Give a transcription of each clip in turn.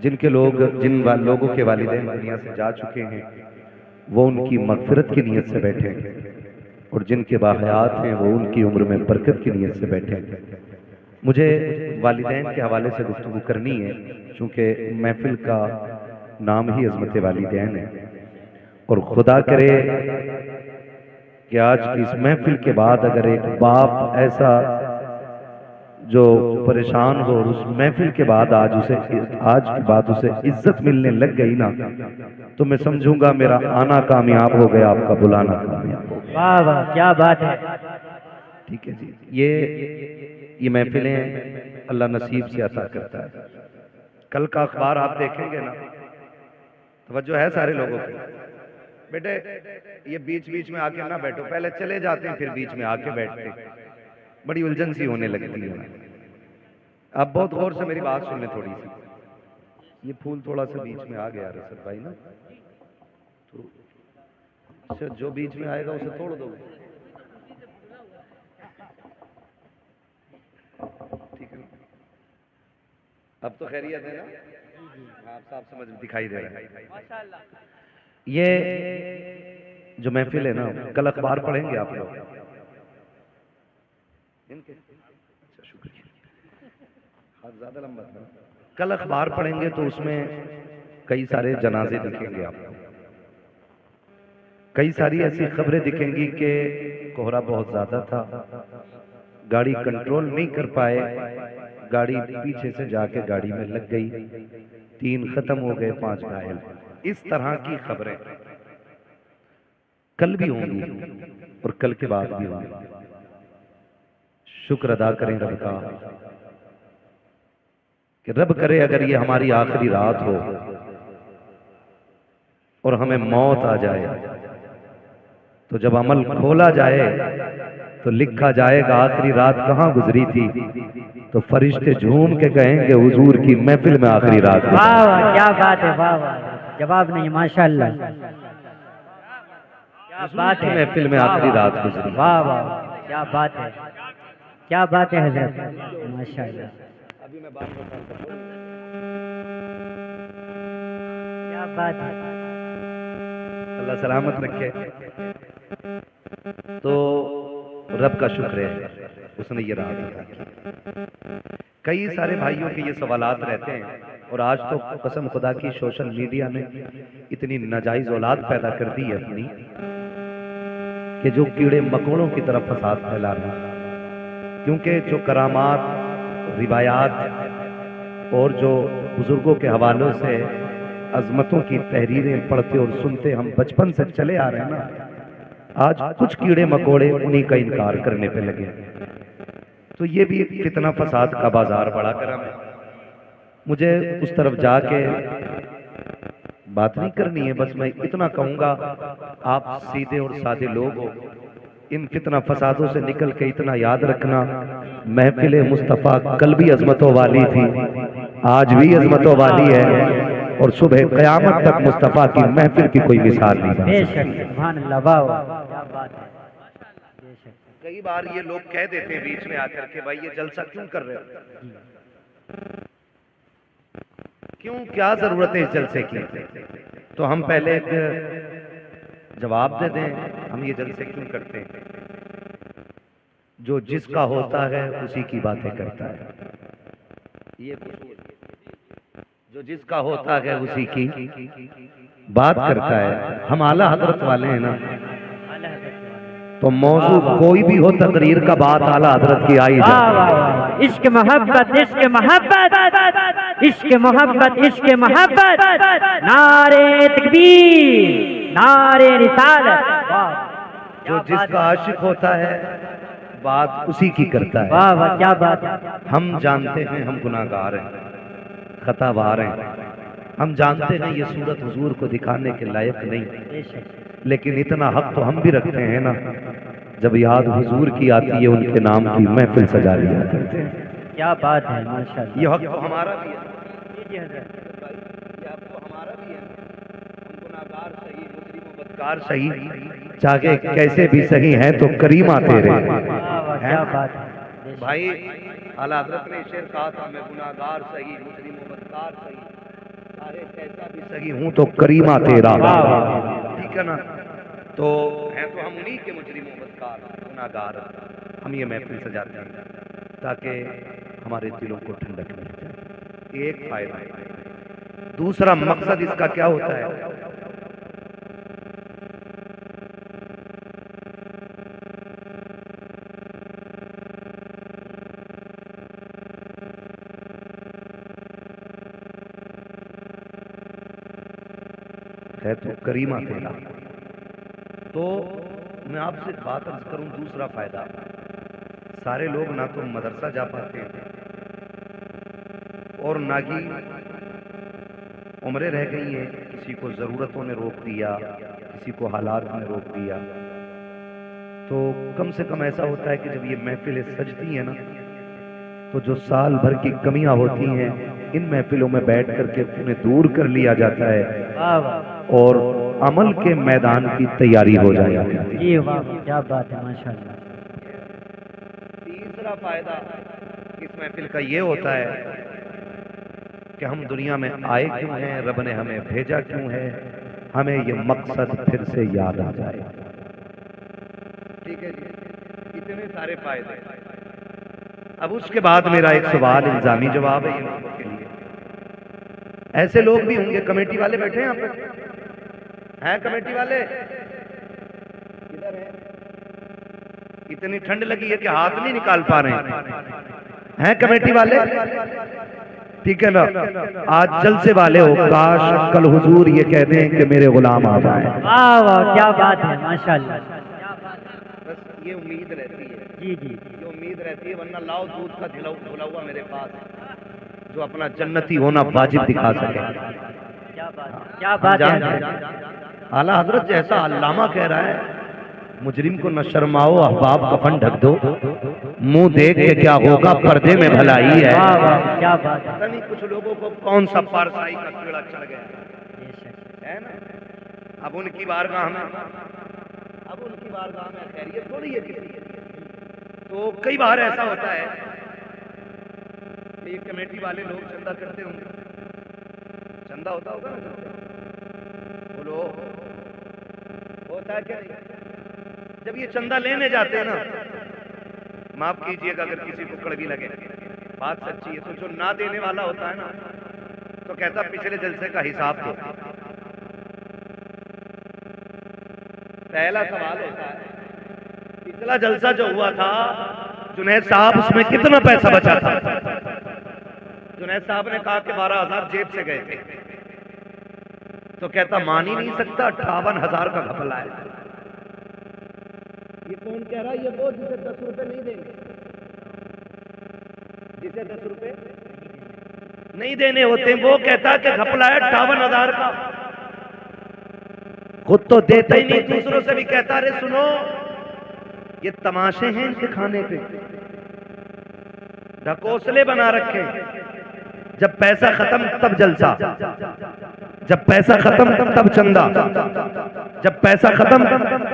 जिन लोगों के वालिदैन दुनिया से जा चुके हैं वो उनकी मगफिरत की नीयत से बैठे हैं, और जिनके बाहयात हैं वो उनकी उम्र में बरकत की नीयत से बैठे हैं। मुझे वालिदैन के हवाले से गुफ्तगू करनी है, चूँकि महफिल का नाम ही अज़मत वालिदैन है, और खुदा करे कि आज की इस महफिल के बाद अगर एक बाप ऐसा जो परेशान हो और उस महफिल के बाद आज के बाद उसे इज्जत मिलने लग गई ना, तो मैं समझूंगा मेरा आना कामयाब हो गया, आपका बुलाना कामयाब हो गया। वाह वाह, क्या बात है। ठीक है जी, ये महफिलें अल्लाह नसीब से अता करता है। कल का अखबार आप देखेंगे ना, तवज्जो है सारे लोगों की? बेटे ये बीच बीच में आके ना बैठो, पहले चले जाते हैं फिर बीच में आके बैठते हैं, बड़ी उलझन सी होने लगती है। आप बहुत गौर से मेरी बात सुन लें थोड़ी सी। ये फूल थोड़ा सा बीच में आ गया रसद भाई ना, तो अच्छा जो बीच में आएगा उसे तोड़ दो, ठीक है? अब तो खैरियत है ना? आप साफ समझ दिखाई दे रहा है। ये जो महफिल है ना, कल अखबार पढ़ेंगे आप लोग इनके? अच्छा शुक्रिया, ज्यादा लंबा था। कल अखबार पढ़ेंगे तो उसमें कई सारे जनाजे दिखेंगे आपको, कई सारी ऐसी खबरें दिखेंगी कि कोहरा बहुत ज्यादा था, गाड़ी कंट्रोल नहीं कर पाए, गाड़ी पीछे से जाके गाड़ी में लग गई, 3 खत्म हो गए, 5 घायल। इस तरह की खबरें कल भी होंगी और कल के बाद भी होंगी। शुक्र अदा करें रब का कि रब करे अगर ये हमारी आखिरी रात हो और हमें मौत आ जाए, तो जब अमल खोला जाए तो लिखा जाएगा आखिरी रात कहाँ गुजरी थी, तो फरिश्ते झूम के कहेंगे हुजूर की महफिल में आखिरी रात। वाह वाह, क्या बात है। वाह वाह, जवाब नहीं, माशाअल्लाह, क्या बात है। महफिल में आखिरी रात गुजरी। वाह वाह, क्या बात है, क्या बात है हजरत, माशाअल्लाह। अभी मैं बात क्या बात है। अल्लाह सलामत रखे। तो रब का शुक्र है उसने ये राह दिया। कई सारे भाइयों के ये सवालात रहते हैं, और आज तो कसम खुदा की सोशल मीडिया ने इतनी नाजायज औलाद पैदा कर दी है अपनी, कि जो कीड़े मकोड़ों की तरफ फसाद फैला रहा है। क्योंकि जो करामात, रिवायात और जो बुजुर्गों के हवालों से अजमतों की तहरीरें पढ़ते और सुनते हम बचपन से चले आ रहे हैं ना, आज कुछ कीड़े मकोड़े उन्हीं का इनकार करने पे लगे। तो ये भी एक फितना फसाद का बाजार बड़ा करम है। मुझे उस तरफ जाके बात नहीं करनी है, बस मैं इतना कहूंगा, आप सीधे और सादे लोग हो, इन फितना फसादों से निकल के इतना याद रखना, महफिल मुस्तफ़ा कल भी अजमतों वाली थी, आज भी अजमतों वाली है, और सुबह क़यामत तक मुस्तफ़ा की महफिल की कोई मिसाल नहीं। बेशक, सुभान अल्लाह, वाह वाह, क्या बात है। कई बार ये लोग कह देते हैं बीच में आकर के, भाई ये जलसा क्यों कर रहे हो, क्यों, क्या जरूरत है इस जलसे की? तो हम पहले एक जवाब दे दें, हम ये जलसे क्यों करते हैं? जो जिसका होता है उसी की बातें करता है, ये जो जिसका होता है उसी की बात करता है। हम आला हजरत वाले हैं ना, तो मौजू कोई भी हो तकरीर का बात आला हजरत की आई जाए। इश्क मोहब्बत, इश्क मोहब्बत, इश्क मोहब्बत, इश्क मोहब्बत, नारे तकबीर, नारे रिसालत। जो जिसका आशिक होता है बात उसी की करता है। वाह वाह, क्या बात है। हम जानते हैं हम गुनाहगार हैं, खतावार हैं, हम जानते हैं ये सूरत हुजूर को दिखाने के लायक नहीं, लेकिन इतना हक तो हम भी रखते हैं ना, जब याद हुजूर की आती है उनके नाम की महफिल सजा लिया करते हैं। क्या बात है, माशाअल्लाह। ये हक तो हमारा भी है, ये हक तो हमारा भी है। हम गुनाहगार सही, मुजरिम बदकार सही, चाहे कैसे भी सही हैं तो करीमा तेरे। क्या बात है भाई, आला हज़रत ने शेर कहा था, मैं गुनाहगार सही, मुजरिम बदकार सही, अरे कैसा भी सही हूं तो करीमा तेरा, ठीक है ना। तो हैं तो हम उन्हीं के मुजरिमों बदकार गुनाहगार, हम ये महफिल सजाते हैं ताकि हमारे दिलों को ठंडक मिल जाए। एक फायदा है। दूसरा मकसद इसका क्या होता है? है तो करीमा तेरा। तो मैं आपसे बात अर्ज करूं, दूसरा फायदा, सारे लोग ना तो मदरसा जा पाते हैं और ना ही उम्रें रह गई हैं, किसी को ज़रूरतों ने रोक दिया, किसी को हालात ने रोक दिया। तो कम से कम ऐसा होता है कि जब ये महफिलें सजती हैं ना, तो जो साल भर की कमियां होती हैं इन महफिलों में बैठ करके उन्हें दूर कर लिया जाता है और अमल के मैदान की तैयारी हो जाएगी। जी वाह, क्या बात है, माशाल्लाह। तीसरा फायदा इस महफिल का ये होता है कि हम दुनिया में आए क्यों हैं, रब ने हमें भेजा क्यों है, हमें ये मकसद फिर से याद आ जाए। ठीक है जी, इतने सारे फायदे। अब उसके बाद मेरा एक सवाल इल्जामी जवाब है ये लोगों के लिए। ऐसे लोग भी होंगे, कमेटी वाले बैठे हैं यहाँ पे, हैं कमेटी वाले? किधर हैं? इतनी ठंड लगी है कि हाथ नहीं निकाल पा रहे हैं कमेटी वाले? ठीक है ना। आज जलसे वाले हो, काश कल हुजूर ये कह दें कि मेरे गुलाम आ जाए। वाह वाह, क्या बात है, माशाल्लाह। बस ये उम्मीद रहती है। जी जी, ये उम्मीद रहती है, वरना लाओ दूध का घुला हुआ मेरे पास जो अपना जन्नती होना वाजिब दिखा सके। क्या बात है, क्या बात है। आला हजरत जैसा अल्लामा कह रहा है, मुजरिम को न शर्माओ अहबाब कफन ढक दो, मुंह देख के क्या होगा पर्दे में भलाई है। क्या बात है। पता नहीं कुछ लोगों को कौन सा पारसाई का कीड़ा चढ़ गया है ना। अब उनकी बारगाह में, अब उनकी बारगाह में खैरियत थोड़ी है किसी की। तो कई बार ऐसा होता है कि ये कमेटी वाले लोग चंदा करते होंगे, चंदा होता होगा ना, बोलो होता है क्या? जब ये चंदा लेने जाते हैं ना, माफ कीजिएगा अगर किसी को कड़वी लगे, बात सच्ची है, तो जो ना देने वाला होता है ना, तो कहता पिछले जलसे का हिसाब दो। पहला सवाल होता है, पिछला जलसा जो हुआ था जुनैद साहब, उसमें कितना पैसा बचा था? जुनैद साहब ने कहा कि 12,000 जेब से गए थे। तो कहता मान ही नहीं सकता, 58,000 का घपला है। ये कौन कह रहा है? ये वो जिसे 10 रुपए नहीं देंगे, जिसे 10 रुपए नहीं देने होते, वो कहता कि घपला है 58,000 का। खुद तो देता ही नहीं, दूसरों से भी कहता अरे सुनो ये तमाशे हैं इनके खाने पे, ढकोसले बना रखे, जब पैसा खत्म तब जलसा, जब पैसा खत्म तब चंदा, जब पैसा खत्म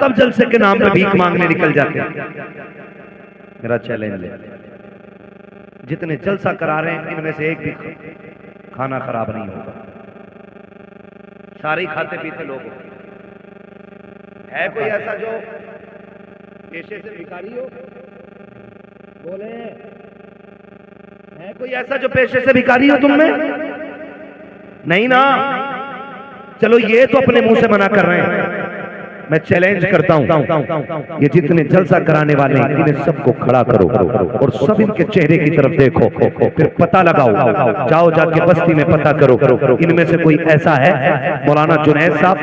तब जलसे के नाम पे भीख मांगने निकल जाते हैं। मेरा चैलेंज है, जितने जलसा करा रहे हैं इनमें से एक भी खाना खराब नहीं होगा, सारे खाते पीते लोग। है कोई ऐसा जो पेशे से भिखारी हो? बोले, है कोई ऐसा जो पेशे से भिखारी हो तुम में? नहीं ना। चलो ये तो अपने मुंह से मना कर रहे हैं, मैं चैलेंज करता हूं, ये जितने जलसा कराने वाले हैं इन्हें सबको खड़ा करो और सब इनके चेहरे की तरफ देखो, फिर पता लगाओ, जाओ जाके बस्ती में पता करो इनमें से कोई ऐसा है। मौलाना जुनैद साहब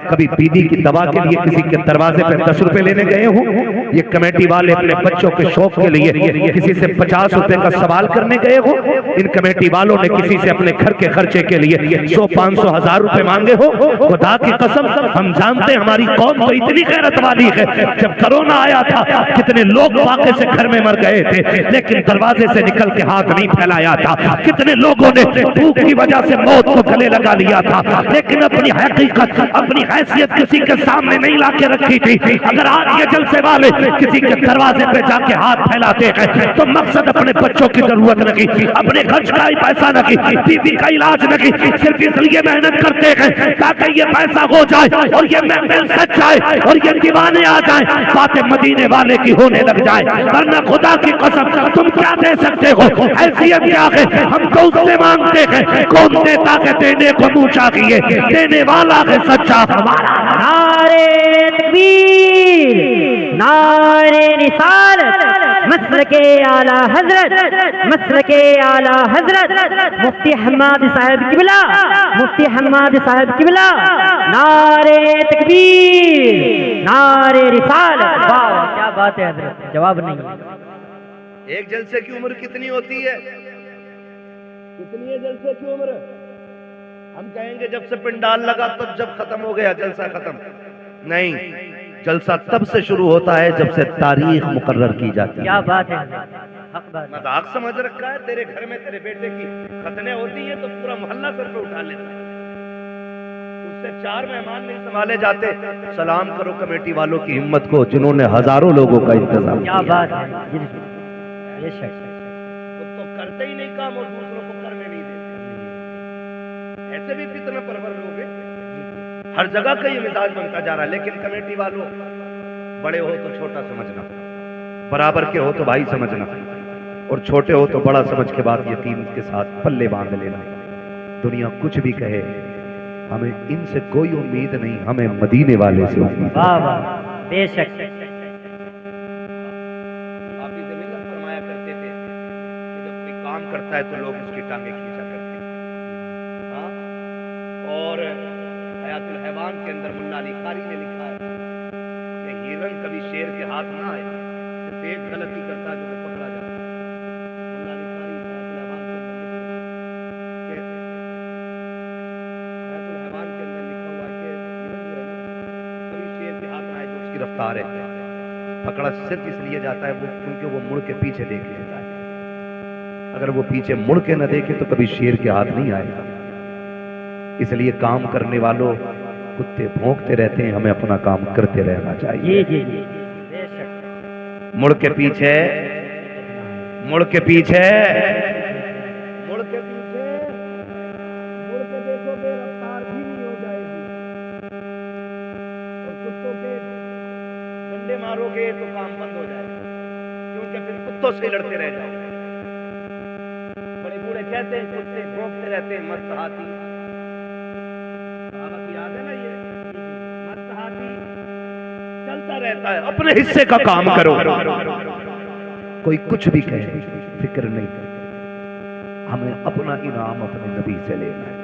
कभी बीदी की दवा के लिए किसी के दरवाजे पे 10 रुपए लेने गए हो? ये कमेटी वाले अपने बच्चों के शौक के लिए किसी से 50 रुपए का सवाल करने गए हो? इन कमेटी वालों ने किसी से अपने घर के खर्चे के लिए 100, 500, 1000 रुपए मांगे हो? खुदा की कसम हम जानते हैं हमारी कौम तो इतनी गैरत वाली है, जब कोरोना आया था कितने लोग वाकई से घर में मर गए थे, लेकिन दरवाजे से निकल के हाथ नहीं फैलाया था। कितने लोगों ने भूख की वजह से मौत को गले लगा लिया था, लेकिन अपनी हकीकत, अपनी हैसियत किसी के सामने नहीं ला के रखी थी। अगर आज ये जलसे वाले किसी के दरवाजे पे जाके हाथ फैलाते हैं तो मकसद अपने बच्चों की जरूरत नहीं, अपने खर्च का ही पैसा नहीं, बीवी का इलाज नहीं, सिर्फ इसलिए मेहनत करते हैं ताकि ये पैसा हो जाए और ये महफिल सच जाए और ये दीवाने आ जाए, बातें मदीने वाले की होने लग जाए। वरना खुदा की कसम तुम क्या दे सकते हो, हैसियत क्या है, हम तो उससे मांगते हैं। कौन देता है देने को मुंह चाहिए, देने वाला है सच्चा हमारा। नारे तकबीर, नारे रिसालत, मसलके आला हजरत, मसलके आला हजरत मुफ्ती हम्माद साहब किबला, मुफ्ती हम्माद साहब किबला। नारे तकबीर, नारे रिसालत। वाह क्या बात है हजरत, जवाब नहीं है। एक जलसे की उम्र कितनी होती है? कितनी है जलसे की उम्र? हम कहेंगे जब से पिंडाल लगा तब जब खत्म हो गया जलसा खत्म नहीं, जलसा तब से शुरू होता है जब से तारीख मुकर्रर की जाती है। क्या बात है, मजाक समझ रखा है? तेरे घर में तेरे बेटे की खतने होती है तो पूरा मोहल्ला सर पे उठा लेता है, उससे 4 मेहमान नहीं संभाले जाते। सलाम करो कमेटी वालों की हिम्मत को जिन्होंने हजारों लोगों का इंतजाम। क्या बात है, बेशक तो करते ही नहीं काम और दूसरों को करने नहीं देते। ऐसे भी कितने परवर लोग हैं, हर जगह का ये मिजाज बनता जा रहा है। लेकिन कमेटी वालों, बड़े हो तो छोटा समझना, बराबर के हो तो भाई समझना, और छोटे हो तो बड़ा समझ के बाद यकीन के साथ पल्ले बांध लेना। दुनिया कुछ भी कहे, हमें इनसे कोई उम्मीद नहीं, हमें मदीने वाले से उम्मीद। वाह वाह बेशक। आप ही जमीन फरमाया करते थे कि जब कोई काम करता है तो लोग उसकी टांगे खींचा करते हैं। हाँ? और हयातुल हैवान के अंदर मुल्ला अली कारी ने लिखा है कि हिरन कभी शेर के हाथ ना आए, सिर्फ एक गलती करता जो पकड़ा जाता। मुल्ला अली कारी हयातुल हैवान के अंदर लिखा हुआ है कि हिरन जो है कभी शेर के हाथ ना आए जो उसकी रफ्तार है, पकड़ा सिर्फ इसलिए जाता है वो क्योंकि वो मुड़ के पीछे देख लेता है। अगर वो पीछे मुड़ के न देखे तो कभी शेर के हाथ नहीं आएगा। इसलिए काम करने वालों, कुत्ते भौंकते रहते हैं, हमें अपना काम करते रहना चाहिए। जी जी बेशक। मुड़ के पीछे, मुड़ के पीछे, मुड़ के पीछे, मुड़ के देखोगे रफ्तार भी नहीं हो जाएगी। और कुत्तों के डंडे मारोगे तो काम बंद हो जाएगा, क्योंकि फिर कुत्तों से लड़ते रह जाओगे। बड़े बूढ़े कहते हैं कुत्ते भौंकते रहते हैं, मस्त हाथी। याद है ना ये, मस्त हाथी चलता रहता है, अपने हिस्से का काम करो। कोई कुछ भी कहे फिक्र नहीं, हमें अपना इनाम अपने नबी से लेना है।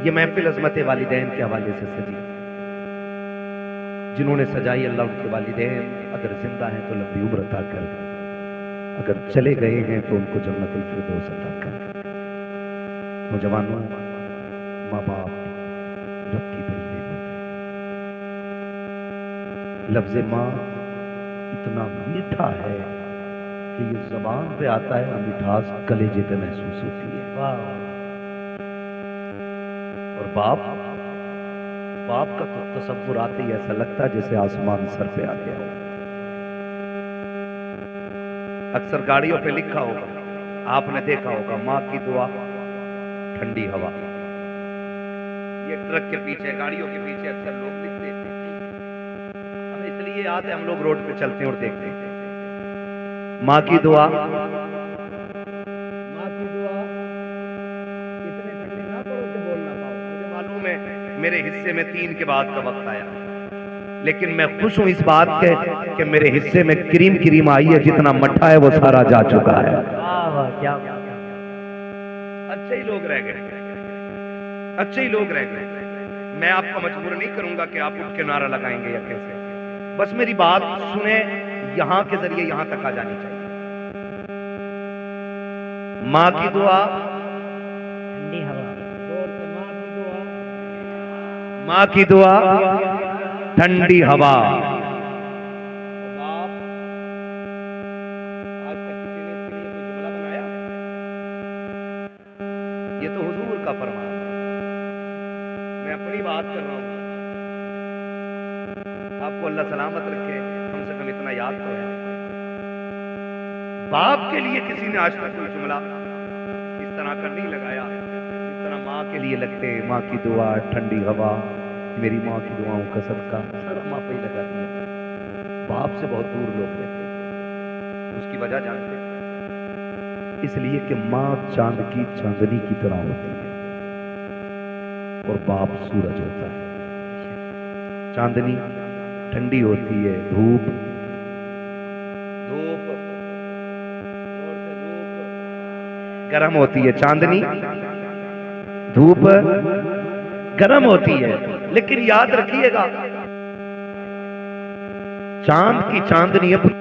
ये महफिल अज़मत वालिदैन के हवाले से सजी, जिन्होंने सजाई अल्लाह उनके वालिदैन अगर जिंदा हैं तो लंबी उम्र अता कर, अगर चले गए हैं तो उनको जन्नतुल फिरदौस अता कर। नौजवानों, माँ बाप रब की बड़ी नेमत है। लफ्ज़ माँ इतना मीठा है कि ये ज़बान पे आता है और मिठास कलेजे पे महसूस होती है। और बाप, बाप का तो तसव्वुर आते ही ऐसा लगता है जैसे आसमान सर पे आ गया हो। अक्सर गाड़ियों पे लिखा होगा, आपने देखा होगा, माँ की दुआ ठंडी हवा। ये ट्रक के पीछे, गाड़ियों के पीछे अक्सर लोग लिखते हैं। हमें इसलिए याद है, हम लोग रोड पे चलते हैं और देखते हैं माँ की दुआ, माँ की दुआ। इतने ठंडे ना पड़ो कि बोल ना पाओ। मुझे मालूम है मेरे हिस्से में 3 के बाद का वक्त आया, लेकिन मैं खुश हूं इस बात के कि मेरे हिस्से में क्रीम क्रीम आई है, जितना मट्ठा है वो सारा जा चुका है। क्या अच्छे ही लोग रह गए, अच्छे ही लोग रह गए। मैं आपको मजबूर नहीं करूंगा कि आप उठ के नारा लगाएंगे या कैसे, बस मेरी बात सुने, यहां के जरिए यहां तक आ जानी चाहिए। माँ की दुआ, ठंडी हवा, माँ की दुआ, ठंडी हवा। ये तो हुजूर का फरमान है, मैं अपनी बात कर रहा हूँ। आपको अल्लाह सलामत रखे, कम से कम इतना याद तो है। बाप के लिए किसी ने आज तक कोई जुमला इस तरह का नहीं लगाया जिस तरह माँ के लिए लगते। माँ की दुआ, ठंडी हवा, मेरी माँ की दुआओं का सदका, सारा माँ पे ही लगा दिया। बाप से बहुत दूर लोग रहते हैं। उसकी वजह जानते हैं, इसलिए कि माँ चांद की चांदनी की तरह होती है और बाप सूरज होता है। चांदनी ठंडी होती है, धूप धूप गर्म होती है। चांदनी धूप गर्म होती है, लेकिन याद रखिएगा चांद की चांदनी अपनी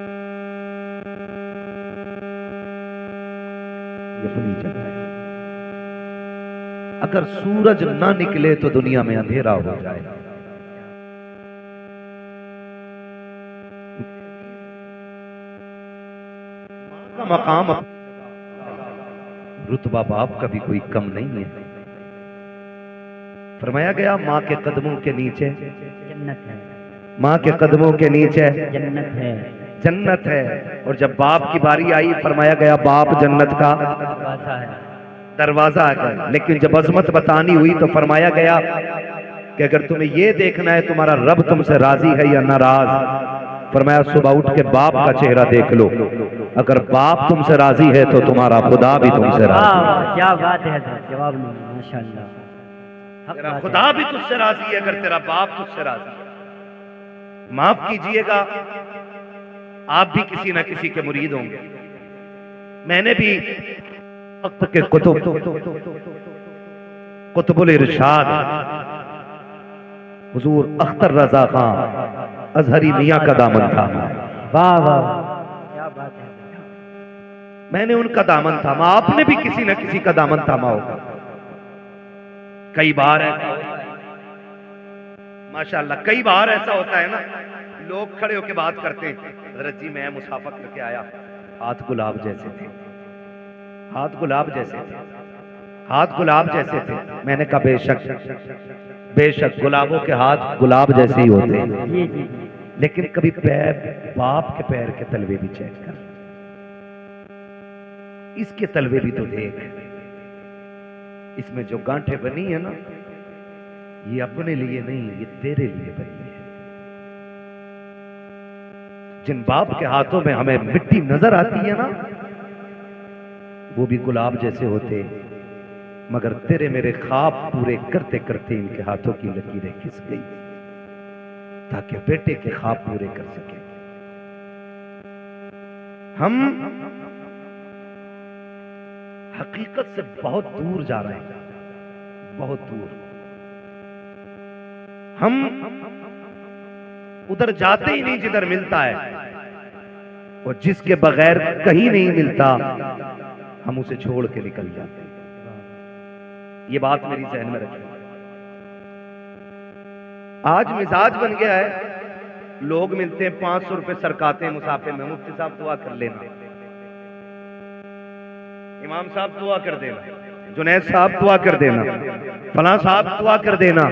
जगह है। अगर सूरज ना निकले तो दुनिया में अंधेरा हो जाए। का मकाम, रुतबा बाप का भी कोई कम नहीं है। फरमाया गया माँ के कदमों के नीचे जन्नत है, माँ के कदमों के नीचे जन्नत है, जन्नत है। और जब बाप की बारी आई, फरमाया गया बाप जन्नत का दरवाजा है। दरवाजा है। लेकिन जब अजमत बतानी हुई तो फरमाया गया कि अगर तुम्हें यह देखना है तुम्हारा रब तुमसे राजी है या नाराज, फरमाया सुबह उठ के बाप का चेहरा देख लो। अगर बाप तुमसे राजी है तो तुम्हारा खुदा भी तुमसे राजी है। वाह, क्या बात है हज़रत, जवाब नहीं, माशाअल्लाह। हक तेरा बात खुदा है। भी तुझसे राजी है अगर तेरा बाप तुझसे राजी है। माफ कीजिएगा, आप भी किसी ना किसी के मुरीद होंगे। मैंने भी वक्त के कुतुबुल इरशाद हुजूर अख्तर रजा खान अजहरी मियां का दामन था। वाह वाह, क्या बात है। मैंने उनका दामन थामा, आपने भी किसी ना किसी का दामन थामा होगा। कई बार ऐसा होता है, माशाअल्लाह, कई बार ऐसा होता है ना, लोग खड़े होकर बात करते हैं, हजरत जी मैं मुसाफा करके आया, हाथ गुलाब जैसे थे, हाथ गुलाब जैसे थे, हाथ गुलाब जैसे थे। मैंने कहा बेशक बेशक गुलाबों के हाथ गुलाब जैसे ही होते हैं, जी जी जी। लेकिन कभी पैर, बाप के पैर के तलवे भी चेक कर, इसके तलवे भी तो देख, इसमें जो गांठें बनी है ना, ये अपने लिए नहीं, ये तेरे लिए बनी है। जिन बाप के हाथों में हमें मिट्टी नजर आती है ना, वो भी गुलाब जैसे होते, मगर तेरे मेरे ख्वाब पूरे करते करते इनके हाथों की लकीरें खिस गई ताकि बेटे के ख्वाब पूरे कर सके। हम हकीकत से बहुत दूर जा रहे हैं, बहुत दूर। हम उधर जाते ही नहीं जिधर मिलता है, और जिसके बगैर कहीं नहीं मिलता हम उसे छोड़ के निकल जाते हैं। ये बात मेरी जहन में रखें। आज मिजाज बन गया है, लोग मिलते हैं 500 रुपए सरकाते हैं मुसाफे में, मुफ्ती साहब दुआ कर लेना, इमाम साहब दुआ कर देना, जुनैद साहब दुआ कर देना, फलां साहब दुआ कर देना।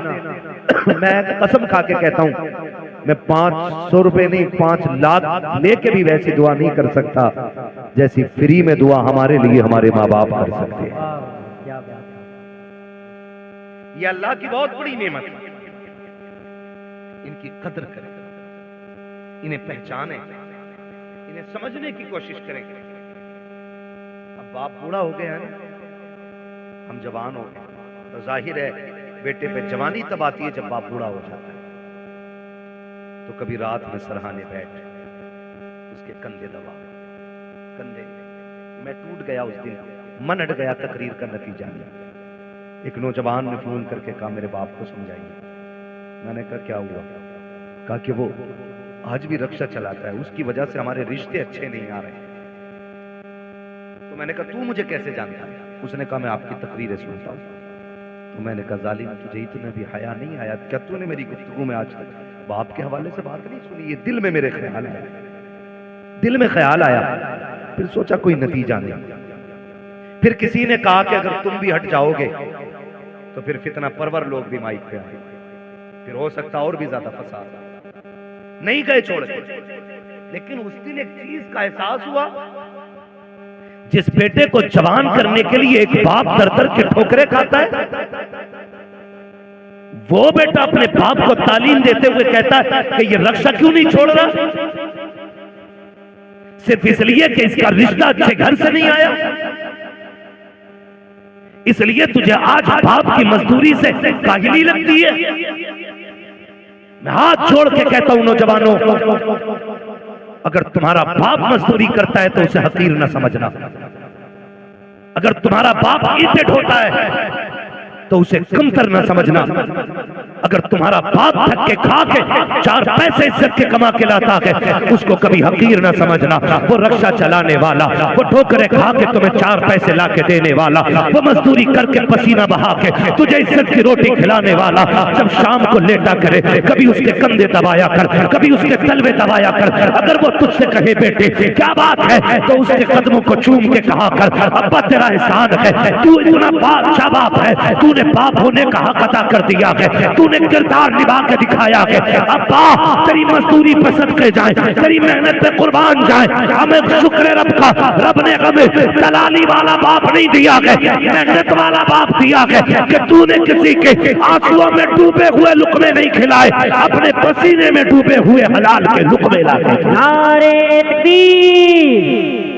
मैं कसम खा के कहता हूं, मैं 500 रुपए नहीं 5 लाख लेके भी वैसी दुआ नहीं कर सकता जैसी फ्री में दुआ हमारे लिए हमारे माँ बाप कर सकते हैं। वाह, क्या बात है। ये अल्लाह की बहुत बड़ी नेमत है। इनकी कदर करें, इन्हें पहचानें, इन्हें समझने की कोशिश करें। अब बाप बूढ़ा हो गया है ना, हम जवान हो गए, तो जाहिर है बेटे पे जवानी तब आती है जब बाप बूढ़ा हो जाता है। तो कभी रात में सरहाने बैठ, उसके कंधे दबा, कंधे। मैं टूट गया उस दिन, मन हट गया तकरीर का नतीजा लिया। एक नौजवान ने फोन करके कहा मेरे बाप को समझाइए। मैंने कहा क्या हुआ? कहा कि वो आज भी रक्षा चलाता है, उसकी वजह से हमारे रिश्ते अच्छे नहीं आ रहे। तो मैंने कहा तू मुझे कैसे जानता है? उसने कहा मैं आपकी तकरीरें सुनता हूँ। तो मैंने कहा जालिम, तुझे इतना भी हया नहीं आया क्या? तूने मेरी गुफ्तगू में आज तक बाप के हवाले से बात नहीं सुनी, ये दिल में मेरे ख्याल आया, दिल में ख्याल आया, फिर सोचा कोई नतीजा नहीं। फिर किसी ने कहा कि अगर तुम भी हट जाओगे तो फिर फितना परवर लोग भी माइक पे आए, फिर हो सकता और भी ज्यादा फसाद। नहीं गए छोड़ के, लेकिन उस दिन एक चीज का एहसास हुआ, जिस बेटे को जवान करने के लिए एक बाप दर दर के ठोकरे खाता है, वो बेटा अपने बाप को तालीम देते हुए कहता है कि ये रक्षा क्यों नहीं छोड़ रहा, सिर्फ इसलिए कि इसका रिश्ता अच्छे घर से नहीं आया, इसलिए तुझे आज बाप की मजदूरी से काहिली लगती है। मैं हाथ जोड़ के कहता हूं नौजवानों, अगर तुम्हारा बाप मजदूरी करता है तो उसे हकीर न समझना, अगर तुम्हारा बाप ईंटें ढोता है तो उसे कमतर न समझना, अगर तुम्हारा बाप थक के खा के 4 पैसे इज्जत के कमा के लाता है उसको कभी हकीर न समझना। वो रक्षा चलाने वाला, वो ठोकरे खा के तुम्हें 4 पैसे ला के देने वाला, वो मजदूरी करके पसीना बहा के तुझे इज्जत की रोटी खिलाने वाला, जब शाम को लेटा करे कभी उसके कंधे दबाया कर, कभी उसके तलवे दबाया कर। अगर वो तुझसे कहे बेटे क्या बात है तो उसके कदमों को चूम के कहा कर, अब्बा तेरा एहसान है, तू इतना बादशाह बाप है, तूने बाप होने का हक अदा कर दिया है, तूने किरदार निभा के दिखाया है। अब्बा तेरी मजदूरी पे सदके जाए, तेरी मेहनत पे कुर्बान जाए, हमें शुक्र है रब का, रब ने हमें दलाली वाला बाप नहीं दिया है, मेहनत वाला बाप दिया है कि तूने किसी के आंसुओं में डूबे हुए लुकमे नहीं खिलाए, अपने पसीने में डूबे हुए हलाल के लुकमे लाए। नारे तकबीर,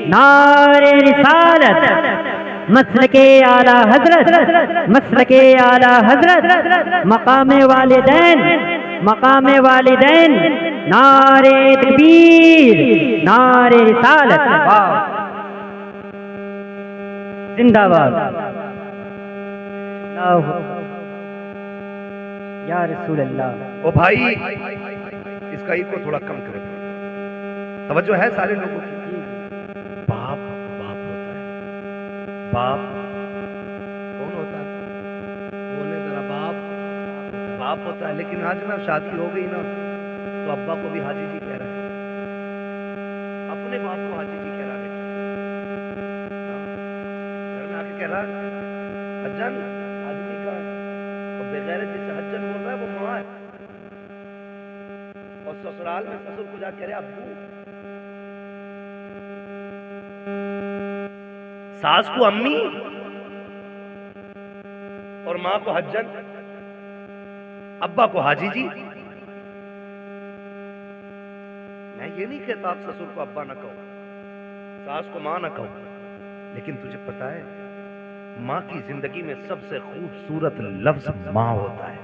नारे रिसालत, मसलके आला हजरत, मसलके आला हजरत, मकामे वालिदैन, मकामे वालिदैन, नारे तकबीर, नारे रिसालत, जिंदाबाद। या रसूल अल्लाह। ओ भाई इसका इको थोड़ा कम करो, तवज्जो है सारे लोगों की। बाप बाप होता है, बाप कौन होता है, बोले जरा बाप बाप होता है। लेकिन आज ना शादी हो गई ना तो अब्बा को भी हाजी जी कह रहा है, अपने बाप को हाजी जी कह रहा है, घर में आके कह रहा हज्जन हाजी जी कहाँ है, और बेगैरत जिससे हज्जन बोल रहा है वो माँ है, और ससुराल में ससुर को जाके कह रहे अब्बू, सास को अम्मी और मां को हज्जन, अब्बा को हाजी जी। मैं ये नहीं कहता आप ससुर को अब्बा ना कहो, सास को मां ना कहो, लेकिन तुझे पता है मां की जिंदगी में सबसे खूबसूरत लफ्ज मां होता है।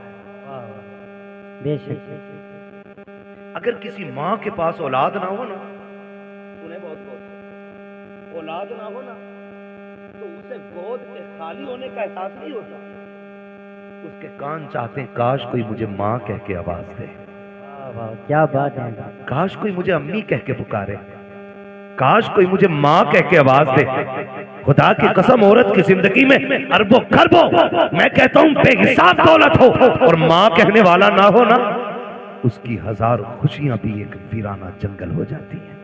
बेशक अगर किसी मां के पास औलाद ना हो ना, सुने बहुत औलाद ना हो ना तो उसे गोद के खाली होने का एहसास नहीं होता, उसके कान चाहते हैं काश कोई मुझे माँ कह के आवाज दे, वाह क्या बात है, काश कोई मुझे अम्मी कह के पुकारे, काश कोई मुझे माँ कह के आवाज दे। खुदा की कसम औरत की जिंदगी में अरबों खरबों, मैं कहता हूँ बेहिसाब दौलत हो और माँ कहने वाला ना हो ना, उसकी 1000 खुशियां भी एक वीराना जंगल हो जाती है।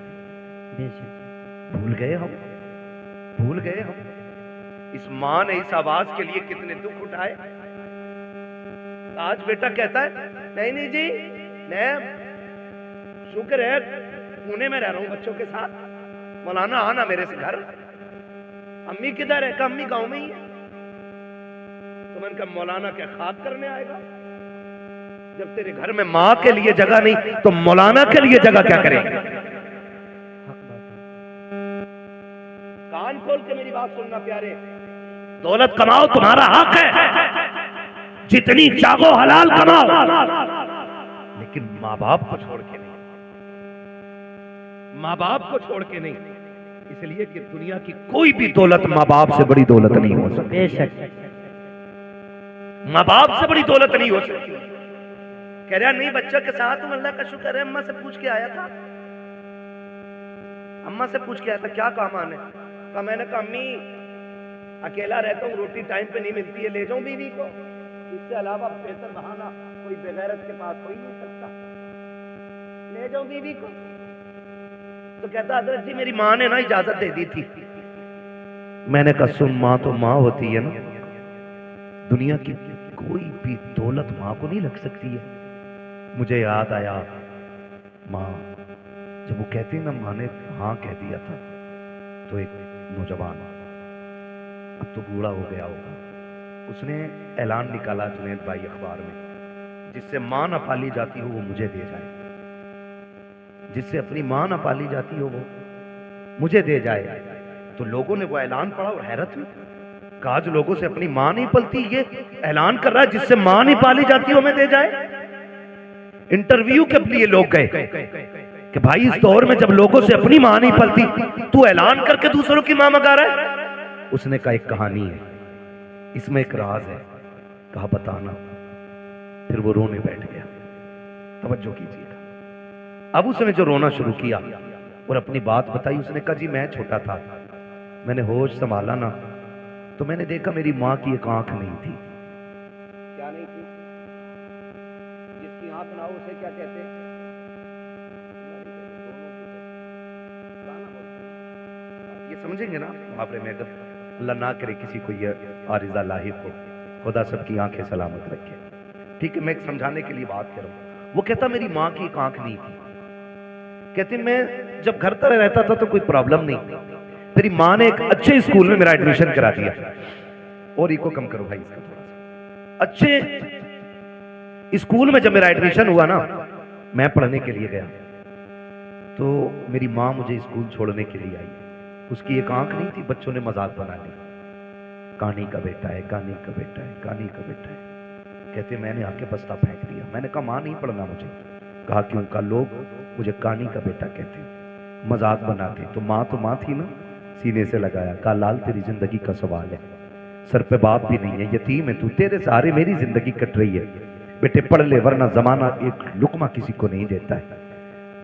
भूल गए हम, भूल गए हम इस माँ ने इस आवाज के लिए कितने दुख उठाए। आज बेटा कहता है नहीं जी, मैं शुक्र है पुणे में रह रहा हूं बच्चों के साथ, मौलाना आना मेरे से घर। अम्मी किधर है? का अम्मी गांव में ही है। तो मैंने कहा मौलाना क्या खाक करने आएगा? जब तेरे घर में माँ के लिए जगह नहीं तो मौलाना के लिए जगह क्या करेगा? कान खोल के मेरी बात सुनना प्यारे, दौलत कमाओ तुम्हारा हक है, जितनी चाहो हलाल कमाओ, लेकिन माँ बाप को छोड़ के नहीं, माँ बाप को छोड़ के नहीं। इसलिए कि दुनिया की कोई भी दौलत माँ बाप से बड़ी दौलत नहीं हो सकती। बेशक माँ बाप से बड़ी दौलत नहीं हो सकती। कह रहा नहीं बच्चा के साथ हूं, अल्लाह का शुक्र है, अम्मा से पूछ के आया था, अम्मा से पूछ के आया था क्या काम आने का। मैंने कहा अम्मी अकेला रहता हूँ, रोटी टाइम पे नहीं मिलती है, ले जाऊं बीवी को, इससे अलावा बेहतर बहाना कोई बेगैरत के पास हो ही नहीं सकता। ले जाऊं बीवी को? तो कहता हजरत जी मेरी माँ ने ना इजाजत दे दी थी। मैंने कहा सुन, माँ तो माँ होती है ना, दुनिया की कोई भी दौलत माँ को नहीं लग सकती है। मुझे याद आया माँ, जब वो कहती ना माँ ने हाँ कह दिया था, तो एक नौजवान, अब तो बूढ़ा हो गया होगा, उसने ऐलान निकाला जुनैद भाई अखबार में, जिससे माँ न पाली जाती हो वो मुझे दे जाए, जिससे अपनी माँ न पाली जाती हो वो मुझे दे जाए। तो लोगों ने वो ऐलान पढ़ा और हैरत हुई, कहा जो लोगों से अपनी माँ नहीं पलती, ये ऐलान कर रहा है जिससे माँ नहीं पाली जाती हो हमें दे जाए। इंटरव्यू के लिए लोग गए कि भाई इस दौर में जब लोगों से अपनी माँ नहीं पलती, तू ऐलान करके दूसरों की माँ मंगा रहा है। उसने कहा एक कहानी है, इसमें एक राज है। कहा बताना। फिर वो रोने बैठ गया। तवज्जो कीजिएगा। अब उसने जो रोना शुरू किया और अपनी बात बताई, उसने कहा जी मैं छोटा था, मैंने होश संभाला ना, तो मैंने देखा मेरी माँ की एक आंख नहीं थी। क्या नहीं थी? जिसकी आंख ना हो उसे क्या कहते हैं? ये समझेंगे ना मुहावरे में, अगर अल्लाह ना करे किसी को ये आरिज़ा लाहिक हो, खुदा सबकी आंखें सलामत रखे। ठीक है, मैं एक समझाने के लिए बात कर रहा हूँ। वो कहता मेरी माँ की एक आंख नहीं थी। कहते मैं जब घर पर रहता था तो कोई प्रॉब्लम नहीं, मेरी माँ ने एक अच्छे स्कूल में मेरा एडमिशन करा दिया। और इको कम करो भाई इसका थोड़ा सा। अच्छे स्कूल में जब मेरा एडमिशन हुआ ना, मैं पढ़ने के लिए गया, तो मेरी माँ मुझे स्कूल छोड़ने के लिए आई। उसकी एक आंख नहीं थी, बच्चों ने मजाक बना ली, कानी का बेटा है, कानी का बेटा है, कानी का बेटा है। कहते मैंने आके बस्ता फेंक दिया। मैंने कहा माँ नहीं पढ़ना मुझे। कहा क्यों? का लोग मुझे कानी का बेटा कहते, मजाक बनाते। तो माँ थी ना, सीने से लगाया। कहा लाल तेरी जिंदगी का सवाल है, सर पे बाप भी नहीं है, यतीम है तू, तेरे सहारे मेरी जिंदगी कट रही है। बेटे पढ़ ले वरना जमाना एक लुकमा किसी को नहीं देता है,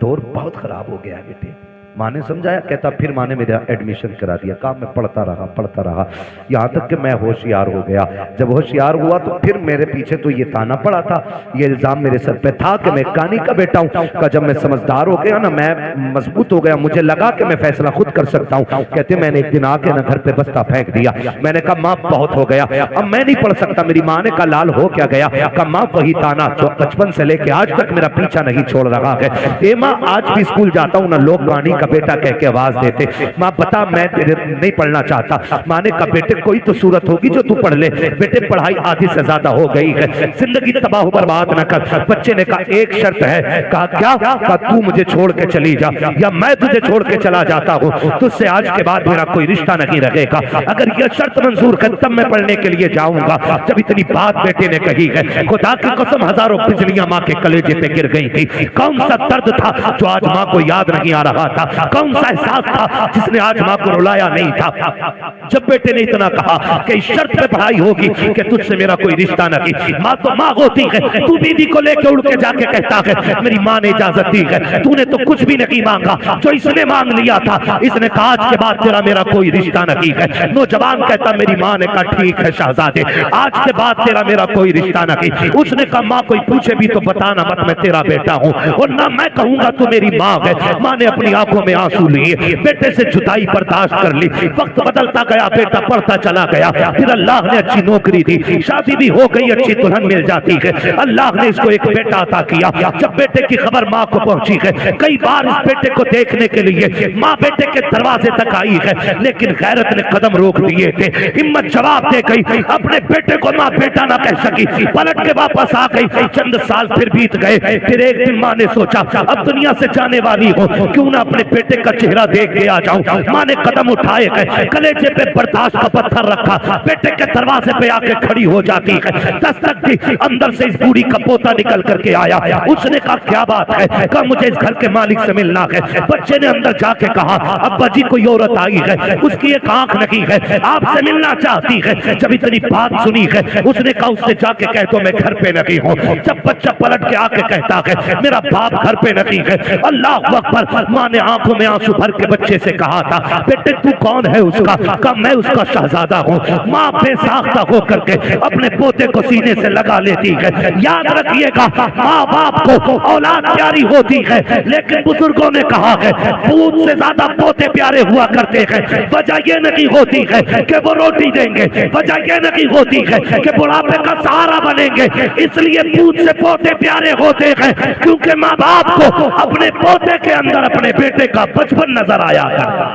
दौर बहुत खराब हो गया है बेटे। माँ ने समझाया। कहता फिर माँ ने मेरा एडमिशन करा दिया। कहा मैं पढ़ता रहा यहाँ तक कि मैं होशियार हो गया। जब होशियार हुआ तो फिर मेरे पीछे तो ये ताना पड़ा था, ये इल्जाम मेरे सर पे था कि मैं कानी का बेटा हूँ। का जब मैं समझदार हो गया ना, मैं मजबूत हो गया, मुझे लगा कि मैं फैसला खुद कर सकता हूँ। कहते मैंने एक दिन आके ना घर पे बस्ता फेंक दिया। मैंने कहा माँ बहुत हो गया, अब मैं नहीं पढ़ सकता। मेरी माँ ने कहा लाल हो क्या गया? कहा माँ वही ताना जो बचपन से लेके आज तक मेरा पीछा नहीं छोड़ रहा है। माँ आज भी स्कूल जाता हूँ ना, लोग कानी का बेटा कह के आवाज देते। माँ बता मैं तेरे नहीं पढ़ना चाहता। माँ ने कहा बेटे कोई तो सूरत होगी जो तू पढ़ ले। बेटे पढ़ाई आधी से ज्यादा हो गई है, जिंदगी तबाह बर्बाद न कर। बच्चे ने कहा एक शर्त है। कहा क्या? कहा तू मुझे छोड़ के चली जा या मैं तुझे छोड़ के चला जाता हूँ, तुझसे आज के बाद मेरा कोई रिश्ता नहीं रहेगा। अगर यह शर्त मंजूर कर तब मैं पढ़ने के लिए जाऊंगा। जब इतनी बात बेटे ने कही है, खुदा की कसम हजारों बिजलियां माँ के कलेजे पे गिर गई थी। कौन सा दर्द था जो आज माँ को याद नहीं आ रहा था? कौन सा एहसास था जिसने आज माँ को रुलाया नहीं था? जब बेटे ने इतना कहा कि इस शर्त पे पढ़ाई होगी कि तुझसे मेरा कोई रिश्ता नहीं। माँ तो माँ होती है, तू बीवी को लेके उड़ के जाके कहता है मेरी माँ ने इजाजत दी है, तूने तो कुछ भी नहीं मांगा, जो इसने मांग लिया था। इसने कहा आज के बाद तेरा मेरा कोई रिश्ता नहीं है। नौजवान कहता मेरी माँ ने कहा ठीक है शहजादे, आज के बाद तेरा मेरा कोई रिश्ता नहीं। उसने कहा माँ कोई पूछे भी तो बताना मत, मैं तेरा बेटा हूँ और ना मैं कहूंगा तू मेरी माँ है। माँ ने अपनी आंखों में आंसू लिए, बेटे से जुदाई बर्दाश्त कर ली। वक्त बदलता गया, बेटा पढ़ता चला गया। फिर अल्लाह ने अच्छी नौकरी दी, शादी भी हो गई, अच्छी दुल्हन मिल जाती है। अल्लाह ने इसको एक बेटा अता किया। जब बेटे की खबर माँ को पहुंची है, कई बार इस बेटे को देखने के लिए माँ बेटे के दरवाजे तक आई है, लेकिन गैरत ने कदम रोक दिए थे। हिम्मत जवाब दे गई, अपने बेटे को माँ बेटा ना कह सकी, पलट के वापस आ गई। चंद साल फिर बीत गए। फिर एक दिन माँ ने सोचा अब दुनिया से जाने वाली हो, क्यों ना अपने बेटे का चेहरा देख के आ जाऊं। माँ ने कदम उठाए गए, कलेजे पे बर्दाश्त का पत्थर रखा, बेटे के दरवाजे पे आके खड़ी हो जाती है। दस्तक दी, अंदर से इस बूढ़ी का पोता निकल करके आया। उसने कहा क्या बात है? कहा मुझे इस घर के मालिक से मिलना है। बच्चे ने अंदर जाके कहा अब्बा जी कोई औरत आई है, उसकी एक आंख नहीं है, आपसे मिलना चाहती है। जब इतनी बात सुनी है, उसने कहा उससे जाके कह दो मैं घर पे नहीं हूँ। जब बच्चा पलट के आके कहता है मेरा बाप घर पे नहीं है, अल्लाह अकबर, माँ ने आम आंखों में आंसू भर के बच्चे से कहा था, बेटे तू कौन है उसका? कहा मैं उसका शहजादा हूँ। माँ बेसाख्ता होकर के अपने पोते को सीने से लगा लेती है। याद रखिएगा, माँ बाप को औलाद प्यारी होती है, लेकिन बुजुर्गों ने कहा है पूत से ज्यादा पोते प्यारे हुआ करते हैं। वजह यह नहीं होती है कि वो रोटी देंगे, वजह यह नहीं होती है कि बुढ़ापे का सहारा बनेंगे। इसलिए पूत से पोते प्यारे होते हैं क्योंकि माँ बाप को अपने पोते के अंदर अपने बेटे का बचपन नजर आया करता।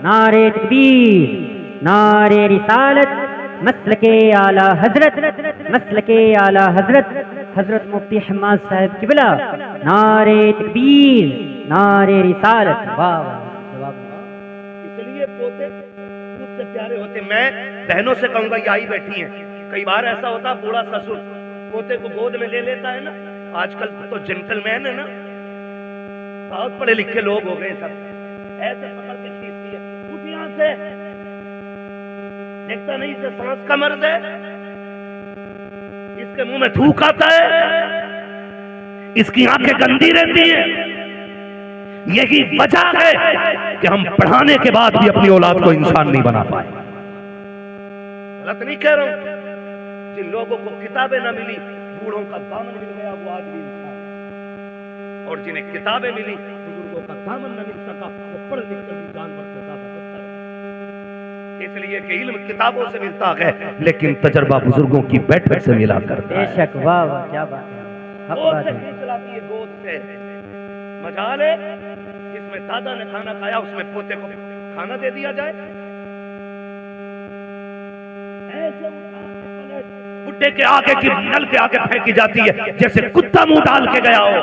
नारे तकबीर, नारे रिसालत, मसलके आला हजरत, मसलके आला हजरत, हजरत मुफ्ती हम्माद साहब किबला। नारे तकबीर, नारे रिसालत। वाह वाह। इसलिए पोते मुझसे प्यारे होते। मैं बहनों से कहूंगा, ये आई बैठी हैं, कई बार ऐसा होता बूढ़ा ससुर पोते को गोद में ले लेता है ना। आजकल तो जेंटलमैन है ना, बहुत पढ़े लिखे लोग हो गए सब, ऐसे पकड़ के खींचती है, उठ यहां से, देखता नहीं से सांस का मर्ज है, इसके मुंह में थूक आता है, इसकी आंखें गंदी रहती हैं। यही वजह है कि हम पढ़ाने के बाद भी अपनी औलाद को इंसान नहीं बना पाए। गलत नहीं कह रहा हूं। जिन लोगों को किताबें ना मिली, बूढ़ों का दामन मिल गया, वो आज भी इंसान है। और जिन्हें किताबें मिली, बुजुर्गों का दामन न मिल सका, वो पढ़ लिख कर भी जानवर से ज्यादा बदतर है। इसलिए कि इल्म किताबों से मिलता है, लेकिन तजर्बा बुजुर्गों की बैठक से मिला करता है। बेशक, वाह वाह, क्या बात है। गोद से खींच लाती है, गोद से। मजाल है जिसमें दादा ने खाना खाया उसमें पोते को खाना दे दिया जाए। ऐसे बुड्ढे के आगे की नल के आगे फेंकी जाती है जैसे कुत्ता मुंह डाल के गया हो।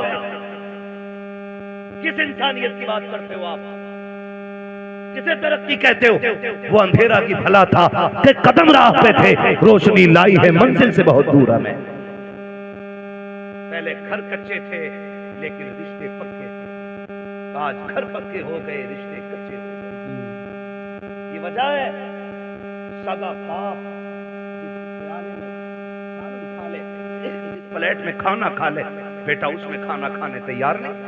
किस इंसानियत की बात करते हो आप? किसे तरक्की कहते हो? वो अंधेरा की भला था कि कदम राह पे थे, रोशनी लाई है मंजिल से बहुत दूर हमें। पहले घर कच्चे थे लेकिन रिश्ते पक्के थे, आज घर पक्के हो गए, रिश्ते कच्चे हो गए। ये वजह है सगा बाप प्लेट में खाना खा ले, बेटा उसमें खाना खाने तैयार नहीं।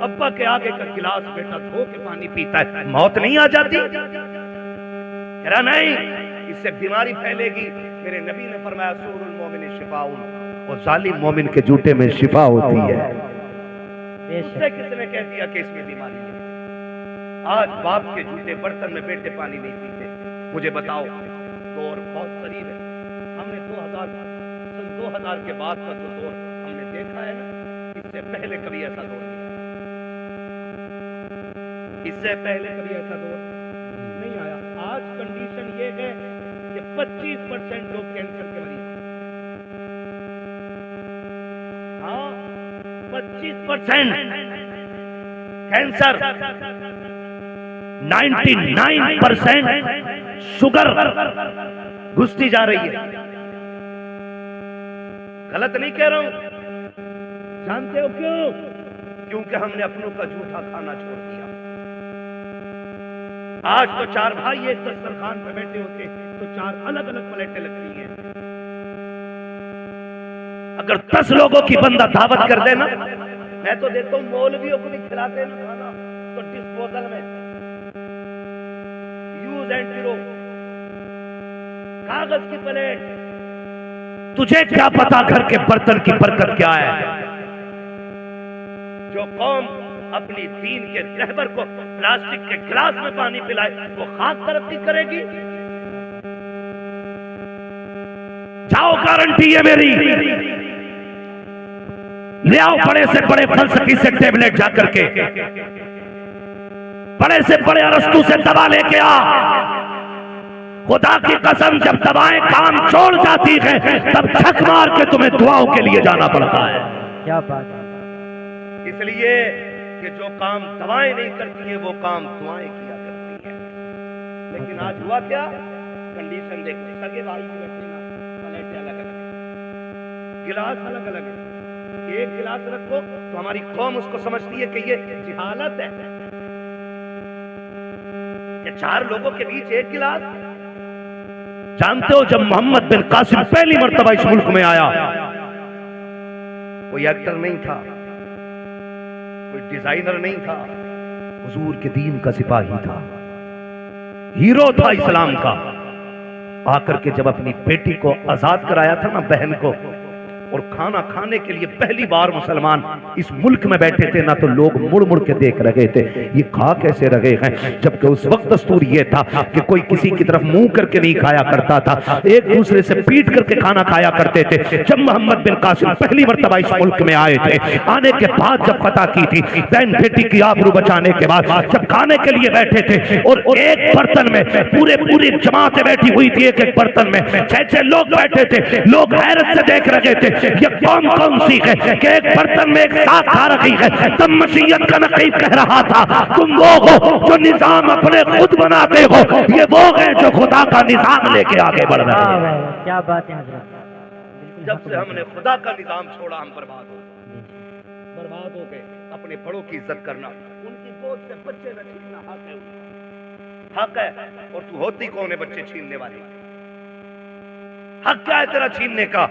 अब्बा के आगे का गिलास बेटा धो के पानी पीता है, मौत नहीं आ जाती? कह नहीं, इससे बीमारी फैलेगी। मेरे नबी ने फरमाया सूरुल मोमिन शिफाउन, और जालिम मोमिन के जूते में शिफा होती है। उससे किसने कह दिया कि इसमें बीमारी है? आज बाप के जूते बर्तन में बेटे पानी नहीं पीते। मुझे बताओ, दौर बहुत करीब है। हमने 2000 के बाद का जो दौर हमने देखा है ना, इससे पहले कभी ऐसा दौर नहीं आया। इससे पहले कभी ऐसा दौर नहीं आया। आज कंडीशन ये है कि 25% लोग कैंसर के मरीज। हाँ, 25% कैंसर, 99% शुगर घुसती जा रही है। गलत नहीं कह रहा हूं। जानते हो क्यों? क्योंकि हमने अपनों का जूठा खाना छोड़ दिया। आज तो 4 भाई एक दस्तरखान पे बैठे होते तो 4 अलग अलग प्लेटें लगती हैं। अगर 10 लोगों की बंदा दावत कर देना, मैं तो देखता हूं मौलवियों को भी खिलाते ना खाना तो डिस्पोजल में, यूज एंड थ्रो, कागज की प्लेट। तुझे क्या पता घर के बर्तन की बरकत क्या है? जो कौम अपनी दीन के रहबर को प्लास्टिक के गिलास में पानी पिलाए, वो खास तरक्की करेगी? जाओ, गारंटी है मेरी। ले आओ बड़े से बड़े फलसफी से टेबलेट जाकर के, बड़े से बड़े अरस्तु से दवा लेके आ। खुदा की कसम, जब दवाएं काम छोड़ जाती है तब छक मार के तुम्हें दुआओं के लिए जाना पड़ता है। क्या बात है। इसलिए कि जो काम दवाएं नहीं करती है वो काम दुआएं किया करती है। लेकिन आज हुआ क्या? कंडीशन देखो, सगे भाई बैठे ना, प्लेटें अलग अलग, गिलास अलग अलग है। एक गिलास रखो तो हमारी कौम उसको समझती है कि ये जिहालत है। ये 4 लोगों के बीच एक गिलास। जानते हो, जब मोहम्मद बिन कासिम पहली मर्तबा इस मुल्क में आया, कोई एक्टर नहीं था, कोई डिजाइनर नहीं था, हुजूर के दीन का सिपाही था, हीरो था इस्लाम का। आकर के जब अपनी बेटी को आजाद कराया था ना, बहन को, और खाना खाने के लिए पहली बार मुसलमान इस मुल्क में बैठे थे ना, तो लोग मुड़ मुड़ के देख रहे थे, ये खा कैसे रहे हैं। जबकि उस वक्त दस्तूर ये था कि कोई किसी की तरफ मुंह करके नहीं खाया करता था, एक दूसरे से पीट करके खाना खाया करते थे। जब मोहम्मद बिन कासिम पहली मर्तबा इस मुल्क में आए थे, आने के बाद जब फतह की थी, बहन बेटी की आबरू बचाने के बाद जब खाने के लिए बैठे थे, और एक बर्तन में पूरी जमातें बैठी हुई थी, एक बर्तन में 6-6 लोग बैठे थे, लोग हैरत से देख रहे थे ये कौन कौन सी है कि एक बर्तन में एक साथ खा रही है। तब मसीहत का नकीब कह रहा था, तुम वो हो जो निजाम अपने खुद बनाते हो, ये वो है जो खुदा का निजाम लेके आगे बढ़ रहे हैं। क्या बात है हजरत। जब से हमने खुदा का निजाम छोड़ा, हम बर्बाद हो गए। अपने बड़ों की इज्जत करना, उनकी गोद से बच्चे न छीनना हक है। और तू होती कौन है बच्चे छीनने वाली? हक क्या है तेरा छीनने का?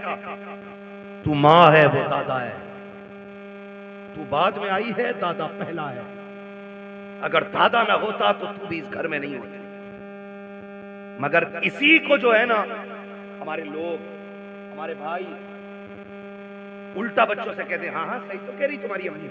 तू माँ है, वो दादा है। तू बाद में आई है, दादा पहला है। अगर दादा ना होता तो तू भी इस घर में नहीं होती। मगर इसी को जो है ना, हमारे लोग, हमारे भाई उल्टा बच्चों से कहते हैं, हाँ हाँ सही तो कह रही तुम्हारी अम्मी,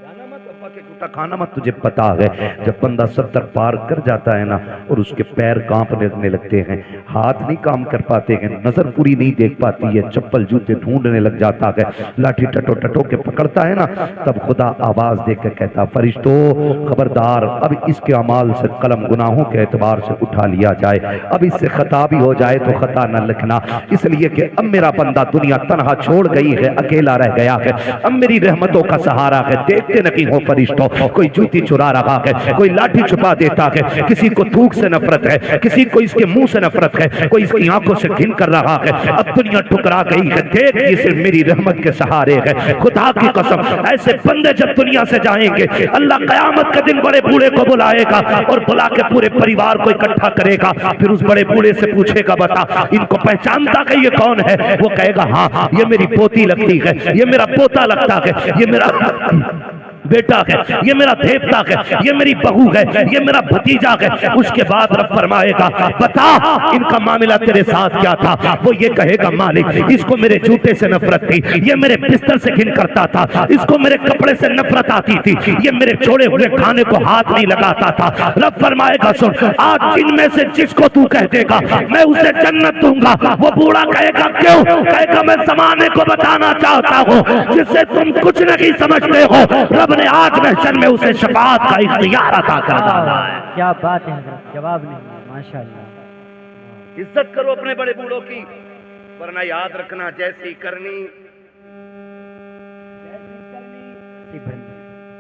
जाना मत, अब्बा के जूता खाना मत। तुझे पता है जब बंदा 70 पार कर जाता है ना, और उसके पैर कांपने लगते हैं, हाथ नहीं काम कर पाते हैं, नजर पूरी नहीं देख पाती है, चप्पल जूते ढूंढने लग जाता है, लाठी टटो के पकड़ता है ना, तब खुदा आवाज देकर कहता, फरिश्तों खबरदार, अब इसके अमाल से कलम गुनाहों के एतबार से उठा लिया जाए, अब इससे खता भी हो जाए तो खता न लिखना, इसलिए कि अब मेरा बंदा दुनिया तनहा छोड़ गई है, अकेला रह गया है, अब मेरी रहमतों का सहारा है। देखते नहीं हो फरिश्तों, कोई जूती चुरा रहा है, कोई लाठी छुपा देता है, किसी को थूक से नफरत है, किसी को इसके मुंह से नफरत है, कोई इसकी आंखों से घिन कर रहा है। अब दुनिया ठुकरा गई है, देख ये सिर्फ मेरी रहमत के सहारे है। खुदा की कसम, ऐसे बंदे जब दुनिया से जाएंगे, अल्लाह कयामत के दिन बड़े बूढ़े को बुलाएगा और बुला के पूरे परिवार को इकट्ठा करेगा, फिर उस बड़े बूढ़े से पूछेगा, बता इनको पहचानता है ये कौन है? वो कहेगा, हाँ ये मेरी पोती लगती है, ये मेरा पोता लगता है, ये मेरा बेटा है, ये मेरा देवता है, ये मेरी बहू है, ये मेरा भतीजा है। उसके बाद रब फरमाएगा, बता इनका मामला तेरे साथ क्या था? वो ये कहेगा, मालिक इसको मेरे जूते से नफरत थी, ये मेरे बिस्तर से घिन करता था, इसको मेरे कपड़े से नफरत आती थी, ये मेरे छोड़े हुए खाने को हाथ नहीं लगाता था। रब फरमाएगा, सुन आज इनमें से जिसको तू कह देगा मैं उसे जन्नत दूंगा। वो बूढ़ा कहेगा, क्यों? कहेगा, मैं जमाने को बताना चाहता हूँ जिससे तुम कुछ नहीं समझते हो, रब ने आज महशर में उसे शफाअत का इख्तियार अता कर डाला है। क्या बात है हजरत, जवाब नहीं है, माशाअल्लाह। इज्जत करो अपने बड़े बूढ़ों की, वरना याद रखना जैसी करनी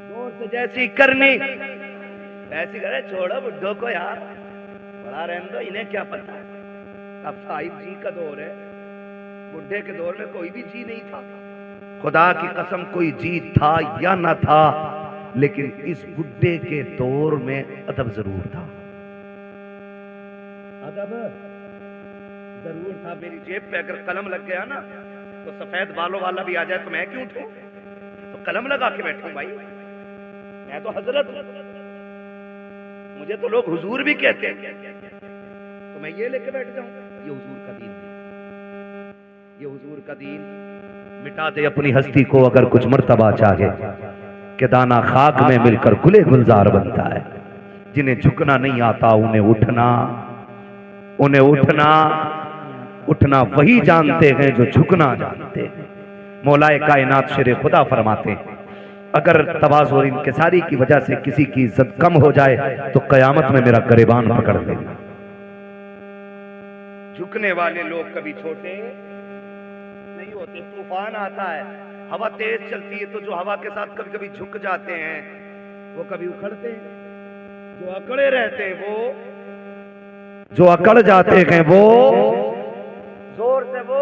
जोर से, जैसी करनी ऐसी करे। छोड़ो बुड्ढों को यार, बड़ा रहने दो, इन्हें क्या पता है। अब साहिब जी का दौर है, बुढ़े के दौर में कोई भी जी नहीं था। खुदा की कसम कोई जी था या ना था, लेकिन इस बुड्ढे के दौर में अदब जरूर था। अदब जरूर था। मेरी जेब पे अगर कलम लग गया ना, तो सफेद बालों वाला भी आ जाए तो मैं क्यों उठूं? तो कलम लगा के बैठूं भाई, मैं तो हजरत हूं, मुझे तो लोग हुजूर भी कहते हैं, तो मैं ये लेके बैठ जाऊं? ये हुजूर का दीन है, ये हुजूर का दीन। मिटा दे अपनी हस्ती को अगर कुछ मर्तबा चाहे, कि दाना खाक में मिलकर गुले गुलजार बनता है। जिन्हें झुकना नहीं आता उन्हें उठना वही जानते हैं जो झुकना जानते हैं। मौलाए कायनात शेर खुदा फरमाते हैं, अगर तवाज़ु और इंकिसारी की वजह से किसी की इज्जत कम हो जाए तो कयामत में मेरा गरेबान पकड़ लेगा। झुकने वाले लोग कभी छोटे नहीं होते। तूफान आता है, हवा तेज चलती है, तो जो हवा के साथ कभी कभी झुक जाते हैं वो कभी उखड़ते हैं। जो अकड़े रहते हैं वो, जो अकड़ जाते हैं वो जोर से वो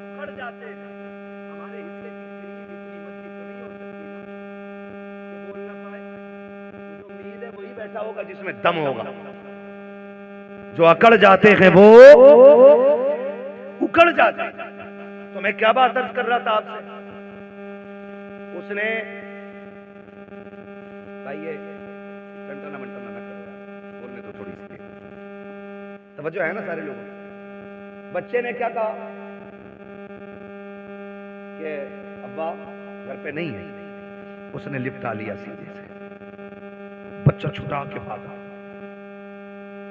उखड़ जाते हैं। हमारे हिस्से की गरीब इतनी मस्ती तो नहीं हो सकती कि बोल ना पाए। जो उम्मीद है वही बैठा होगा जिसमें दम होगा। जो अकड़ जाते हैं वो उकड़ जाते हैं। तो मैं क्या बात अर्ज कर रहा था आपसे, उसने भाई ये टंटना मंटना ना करो यार, बोलने तो थोड़ी सी तवज्जो है ना सारे लोगों की। बच्चे ने क्या कहा कि अब्बा घर पे नहीं है। उसने लिपटा लिया सीधे से, बच्चा छुटा के भागा।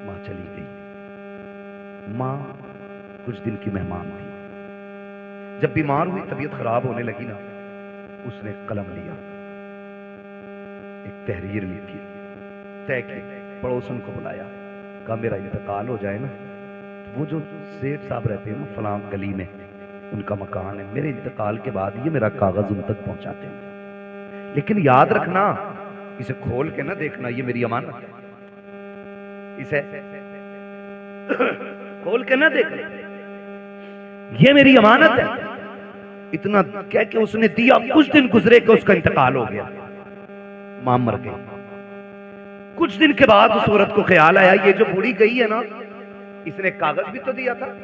मां चली गई। मां कुछ दिन की मेहमान थी। जब बीमार हुई, तबीयत खराब होने लगी ना, उसने कलम लिया, एक तहरीर लिखी, तय की, पड़ोसन को बुलाया, कहा मेरा इंतकाल हो जाए ना, वो जो सेठ साहब रहते हैं ना फलां गली में, उनका मकान है, मेरे इंतकाल के बाद ये मेरा कागज उन तक पहुंचाते हैं, लेकिन याद रखना इसे खोल के ना देखना, ये मेरी अमानत है, इसे खोल के ना देखना, ये मेरी अमानत है। इतना कह के उसने दिया। कुछ दिन गुजरे कि उसका इंतकाल हो गया, मां मर गई। कुछ दिन के बाद उस औरत को ख्याल आया, ये जो बूढ़ी गई है ना, इसने कागज भी तो दिया था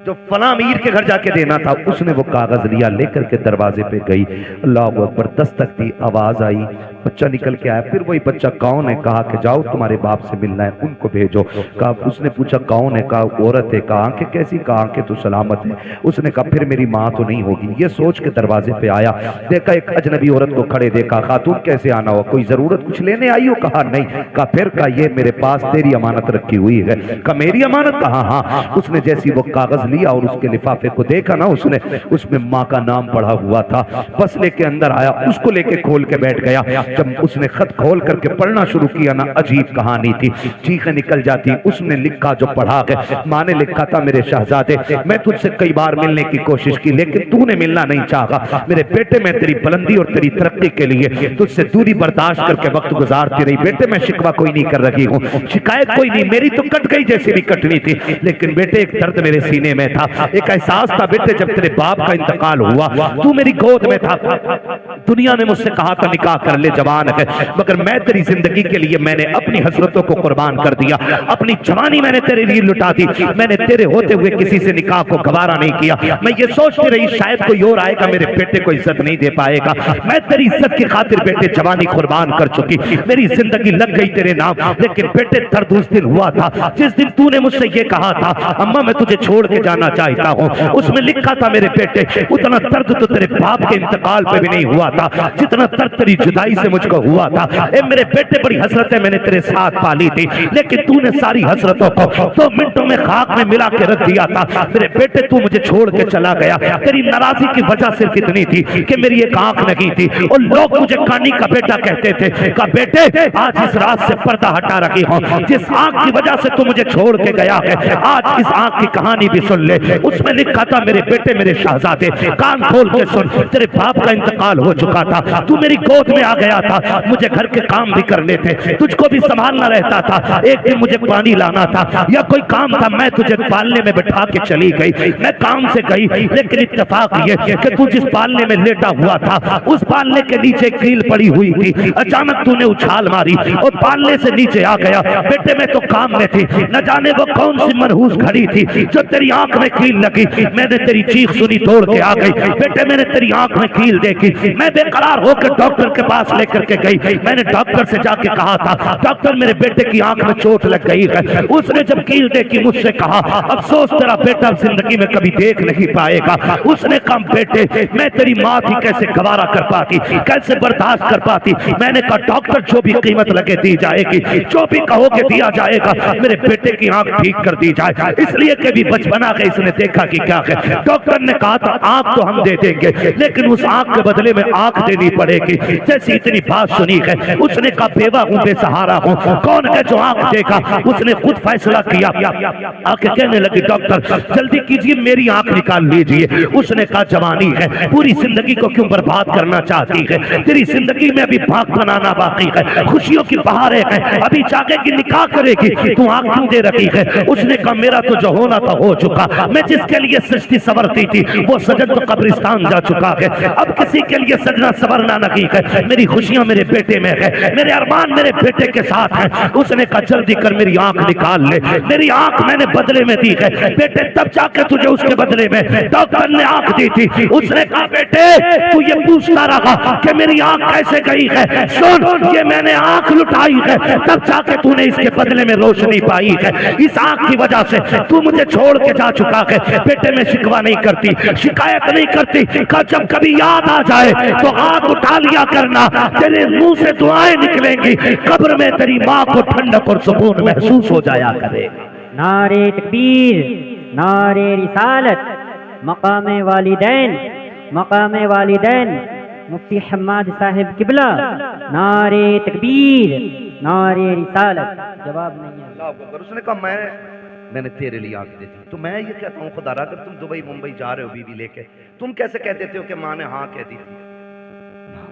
जो फला अमीर के घर जाके देना था। उसने वो कागज लिया, लेकर के दरवाजे पे गई, अल्लाह अकबर, दस्तक दी, आवाज आई, बच्चा निकल के आया। फिर वही बच्चा, कौन है? कहा कि जाओ तुम्हारे बाप से मिलना है, उनको भेजो। कहा, उसने पूछा कौन है? कहा औरत है। कहा आंखें कैसी? कहा आंखें तो सलामत है। उसने कहा फिर मेरी माँ तो नहीं होगी। ये सोच के दरवाजे पे आया, देखा एक अजनबी औरत को खड़े देखा। खातून कैसे आना हो? कोई जरूरत कुछ लेने आई हो? कहा नहीं। कहा फिर? कहा ये मेरे पास तेरी अमानत रखी हुई है। कहा मेरी अमानत? कहा हाँ। उसने जैसी वो कागज लिया और उसके लिफाफे को देखा ना, उसने उसमें माँ का नाम पढ़ा हुआ था। बस लेके अंदर आया, उसको लेके खोल के बैठ गया। जब उसने खत खोल करके पढ़ना शुरू किया ना, अजीब कहानी थी, चीखें निकल जाती। उसने लिखा जो पढ़ा है, माँ ने लिखा था, मेरे शहजादे, मैं तुझसे कई बार मिलने की कोशिश की, लेकिन तूने मिलना नहीं चाहा। मेरे बेटे, मैं तेरी बुलंदी और तेरी तरक्की के लिए तुझसे दूरी बर्दाश्त करके वक्त गुजारती रही। बेटे मैं शिकवा कोई नहीं कर रही हूँ, शिकायत कोई नहीं, मेरी तो कट गई जैसी भी कटनी थी, लेकिन बेटे एक दर्द मेरे सीने में था, एक एहसास था बेटे, जब तेरे बाप का इंतकाल हुआ तू मेरी गोद में था। दुनिया ने मुझसे कहा था निकाह कर ले, जवान है, मगर मैं तेरी जिंदगी के लिए मैंने अपनी हसरतों को कुर्बान कर दिया, अपनी जवानी मैंने तेरे लिए लुटा दी। मैंने तेरे होते हुए किसी से निकाह को गवारा नहीं किया। मैं ये सोचती रही शायद कोई और आएगा, मेरे बेटे को इज्जत नहीं दे पाएगा। मैं तेरी इज्जत की खातिर बेटे जवानी कुर्बान कर चुकी, मेरी जिंदगी लग गई तेरे नाम। लेकिन बेटे दर्द उस दिन हुआ था जिस दिन तूने मुझसे ये कहा था, अम्मा मैं तुझे छोड़ के जाना चाहता हूँ। उसमें लिखा था मेरे बेटे, उतना दर्द तो तेरे बाप के इंतकाल पे भी नहीं हुआ था जितना दर्द तेरी जुदाई से मुझको हुआ था। ए मेरे बेटे, बड़ी हसरतें मैंने तेरे साथ पाली थी, लेकिन तूने सारी हसरतों को 2 मिनटों में खाक में मिला के रख दिया था। मेरे बेटे तू मुझे छोड़ के चला गया, तेरी नाराजगी की वजह सिर्फ इतनी थी कि मेरी एक आंख नहीं थी और लोग मुझे कानी का बेटा कहते थे। कहा बेटे आज इस रात से पर्दा हटा रही हूँ, जिस आंख की वजह से तू मुझे छोड़ के गया है, आज इस आंख की कहानी भी सुन ले। उसमें लिखा था मेरे बेटे, मेरे शहजादे, कान खोल के सुन, तेरे बाप का इंतकाल हो चुका था, तू मेरी गोद में आ गया था, मुझे घर के काम भी करने थे, तुझको भी संभालना रहता था। एक दिन मुझे पानी लाना था या कोई काम था, मैं तुझे पालने में बैठा के चली गई। मैं काम से गई, लेकिन इत्तेफाक ये कि तू जिस पालने में लेटा हुआ था, उस पालने के नीचे कील पड़ी हुई थी। अचानक तूने उछाल मारी और पालने से नीचे आ गया। बेटे मैं तो काम में थी, न जाने वो कौन सी मनहूस घड़ी थी जो तेरी आंख में कील लगी। मैंने तेरी चीख सुनी, दौड़ के आ गई। बेटे मैंने तेरी आंख में कील देखी, मैं बेकरार होकर डॉक्टर के पास लेकर के गई। मैंने डॉक्टर से जाके कहा था, डॉक्टर मेरे बेटे की आंख में चोट लग गई है। उसने जब कील देखी मुझसे कहा, अफसोस तेरा बेटा जिंदगी में कभी देख नहीं पाएगा। उसने कहा बेटे मैं तेरी माँ थी, कैसे गवारा कर पाती, कैसे बर्दाश्त कर पाती। मैंने कहा डॉक्टर जो भी कीमत लगे दी जाएगी, जो भी कहोगे दिया जाएगा, मेरे बेटे की आंख ठीक कर दी जाए। इसलिए कभी बचपना के इसने देखा कि क्या है। डॉक्टर ने कहा था आंख तो हम दे देंगे, लेकिन उस आंख के बदले में आंख देनी पड़ेगी। जैसी इतनी बात सुनी है, उसने कहा बेवा हूं, बेसहारा हूं, कौन है जो आंख देगा। उसने खुद फैसला किया, आके कहने लगी डॉक्टर जल्दी कीजिए, मेरी आंख निकाल लीजिए। उसने कहा जवानी है, पूरी जिंदगी को क्यों बर्बाद करना चाहती है, तेरी जिंदगी में अभी भाग बनाना बाकी है, खुशियों की बहारें हैं, अभी जागेगी, निकाह करेगी, तू आंख क्यों दे रखी है। उसने कहा मेरा तो जो होना था हो चुका, मैं जिसके लिए सृष्टि संवरती थी वो सजन तो कब्रिस्तान जा चुका है, अब किसी के लिए सजना संवरना नहीं है। मेरी खुशियां मेरे बेटे में है, मेरे अरमान मेरे बेटे के साथ है। उसने कहा जल्दी कर मेरी आंख निकाल ले, मेरी आंख मैंने बदले में दी है बेटे, तब जाके तुझे उसके बदले में डॉक्टर ने आंख दी थी। उसने कहा बेटे तू ये पूछता रहा कि मेरी आंख कैसे गई है, सुन ये मैंने आंख लुटाई है, तब जाके तूने इसके बदले में रोशनी पाई है। इस आंख की वजह से तू मुझे छोड़ के जा चुका है बेटे, मैं शिकवा नहीं करती, शिकायत नहीं करती, का जब कभी याद आ जाए तो हाथ उठा लिया करना, तेरे मुंह से दुआएं निकलेंगी, कब्र में तेरी माँ को ठंडक और सुकून महसूस हो जाया करेगा। नारे तकबीर, नारे रिसालत, मकामे वालिदैन, मकामे वालिदैन, मुफ्ती हम्माद साहिब किबला, नारे तकबीर, नारे रिसालत। जवाब नहीं है। अल्लाह अकबर। उसने कहा मैंने तेरे लिए आंख दी थी। तो मैं ये कहता हूँ खुदा अगर तुम दुबई मुंबई जा रहे हो बीवी लेके, तुम कैसे कह देते हो कि माँ ने हाँ कह दी थी? ना,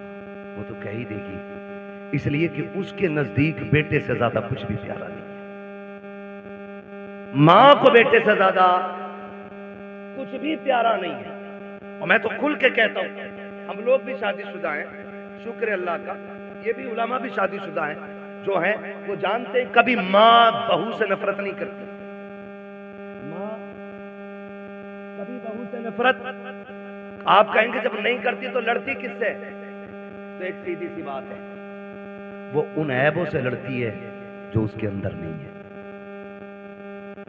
वो तो कह ही देगी, इसलिए कि उसके नजदीक बेटे से ज्यादा कुछ भी प्यारा नहीं है। माँ को बेटे से ज्यादा कुछ भी प्यारा नहीं है। और मैं तो खुल के कहता हूँ, हम लोग भी शादीशुदा हैं, शुक्र अल्लाह का, ये भी उलमा भी शादीशुदा हैं, जो हैं वो जानते हैं कभी माँ बहू से नफरत नहीं करती। माँ कभी बहू से नफरत, आप कहेंगे जब नहीं करती तो लड़ती किससे? तो एक सीधी सी बात है, वो उन ऐबों से लड़ती है जो उसके अंदर नहीं है।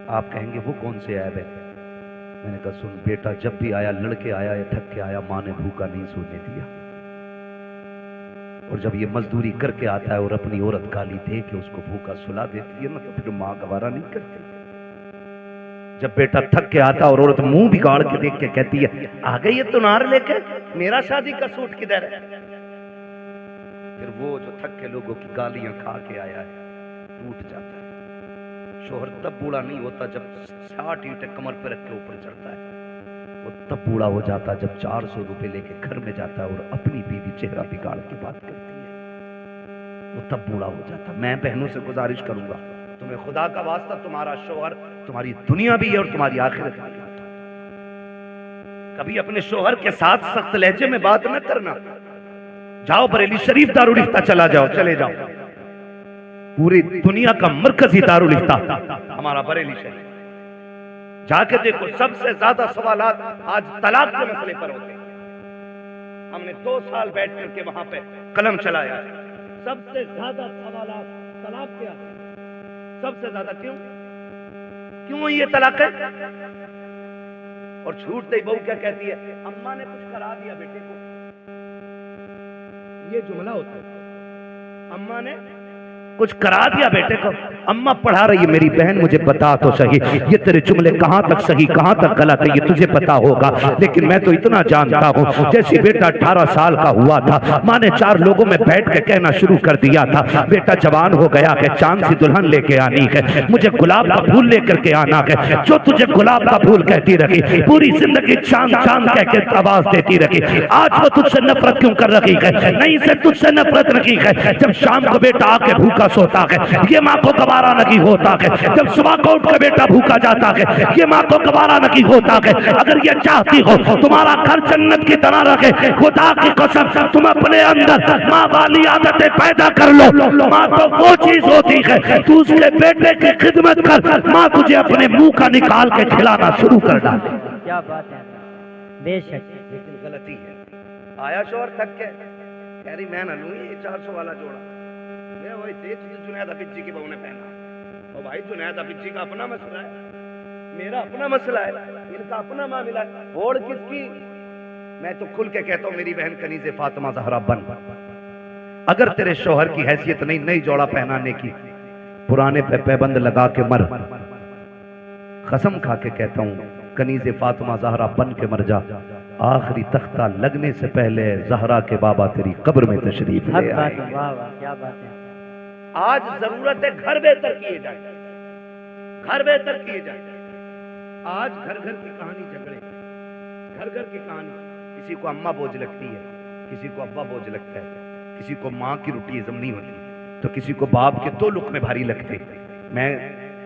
आप कहेंगे वो कौन से ऐब है? मैंने कहा सुन बेटा, जब भी आया लड़के आया या थक के आया, माँ ने भूखा नहीं सोने दिया। और जब ये मजदूरी करके आता है और अपनी औरत गाली दे के उसको भूखा सुला देती है ना, तो फिर माँ गवारा नहीं करती। जब बेटा थक के आता और औरत मुंह बिगाड़ के देख के कहती है आ गई ये तुनार लेके, मेरा शादी का सूट किधर है? फिर वो जो थक के लोगों की गालियां खा के आया है टूट जाता है। शोहर तब बूढ़ा नहीं होता जब 60 ईंटें कमर पर रख के ऊपर चढ़ता है, वो तब बूढ़ा हो जाता जब 400 रुपए लेके घर में जाता है और अपनी बीवी चेहरा बिगाड़ के बात करती है, वो तब बूढ़ा हो जाता। मैं बहनों से गुजारिश करूंगा, तुम्हें खुदा का वास्ता, तुम्हारा शोहर तुम्हारी दुनिया भी है और तुम्हारी आखिरत भी है। कभी अपने शोहर के साथ सख्त लहजे में बात न करना। जाओ बरेली शरीफ दारुल इफ्ता चला जाओ, चले जाओ, पूरी दुनिया का मरकजी दारुल इफ्ता हमारा बरेली शरीफ, जाके देखो सबसे ज्यादा सवालात आज तलाक के मसले पर होते हैं। हमने 2 साल बैठ करके वहां पे कलम चलाया, सबसे ज्यादा सवालात तलाक के आते हैं, सबसे ज्यादा। क्यों ये तलाक है? और छूटते ही बहू क्या कहती है, अम्मा ने कुछ करा दिया बेटे को। ये जुमला होता है, अम्मा ने कुछ करा दिया बेटे को। अम्मा पढ़ा रही है, मेरी बहन मुझे बता तो सही ये तेरे जुमले कहां तक सही कहां तक गलत है, ये तुझे पता होगा, लेकिन मैं तो इतना जानता हूं, जैसे बेटा 18 साल का हुआ था, माँ ने 4 लोगों में बैठ के कहना शुरू कर दिया था, बेटा जवान हो गया है, चांद सी दुल्हन लेके आनी है, मुझे गुलाब का फूल लेकर के आना है। जो तुझे गुलाब का फूल कहती रही, पूरी जिंदगी चांद चांद कह के आवाज देती रही, आज वो तुझसे नफरत क्यों कर रही है? नहीं से तुझसे नफरत रखी है। जब शाम को बेटा आके भूखा सोता है, ये माँ को गवारा नहीं होता है। जब सुबह को उठ कर बेटा भूखा जाता है, ये माँ को गवारा नहीं होता है। अगर ये चाहती हो तुम्हारा घर जन्नत की तरह रखे, खुदा की कसम तुम अपने अंदर माँ वाली आदतें पैदा कर लो। माँ तो वो चीज होती है, तू उसके बेटे की खिदमत कर, माँ तुझे अपने मुंह का निकाल के खिलाना शुरू कर डाले। क्या बात है, बेशक। लेकिन गलती है, आया शोहर थक के कह रही मैं ना लूं ये 400 वाला जोड़ा, मैं वही तेज जुनैद हफीज़ की बहू ने पहना। और भाई जुनैद हफीज़ का अपना मसला है, मेरा अपना मसला है, इनका अपना मामला है, होड़ किसकी? मैं तो खुल के कहता हूं मेरी बहन कनीज़े फातिमा ज़हरा बन, अगर तेरे शोहर की हैसियत नहीं नई जोड़ा पहनाने की, पुराने पे पैबंद लगा के मर। कसम खा के कहता हूं कनीज़े फातिमा ज़हरा बन के मर जा, आखिरी तख्ता लगने से पहले ज़हरा के बाबा तेरी कब्र में तशरीफ ले आए। वाह वाह, क्या बात है। आज जरूरत है घर बेहतर किए जाए, घर बेहतर किए जाए। आज घर घर की कहानी झगड़े, घर घर की कहानी, किसी को अम्मा बोझ लगती है, किसी को अब्बा बोझ लगता है, किसी को माँ की रोटी हजम नहीं होती, तो किसी को बाप के 2 लुक़मे भारी लगते।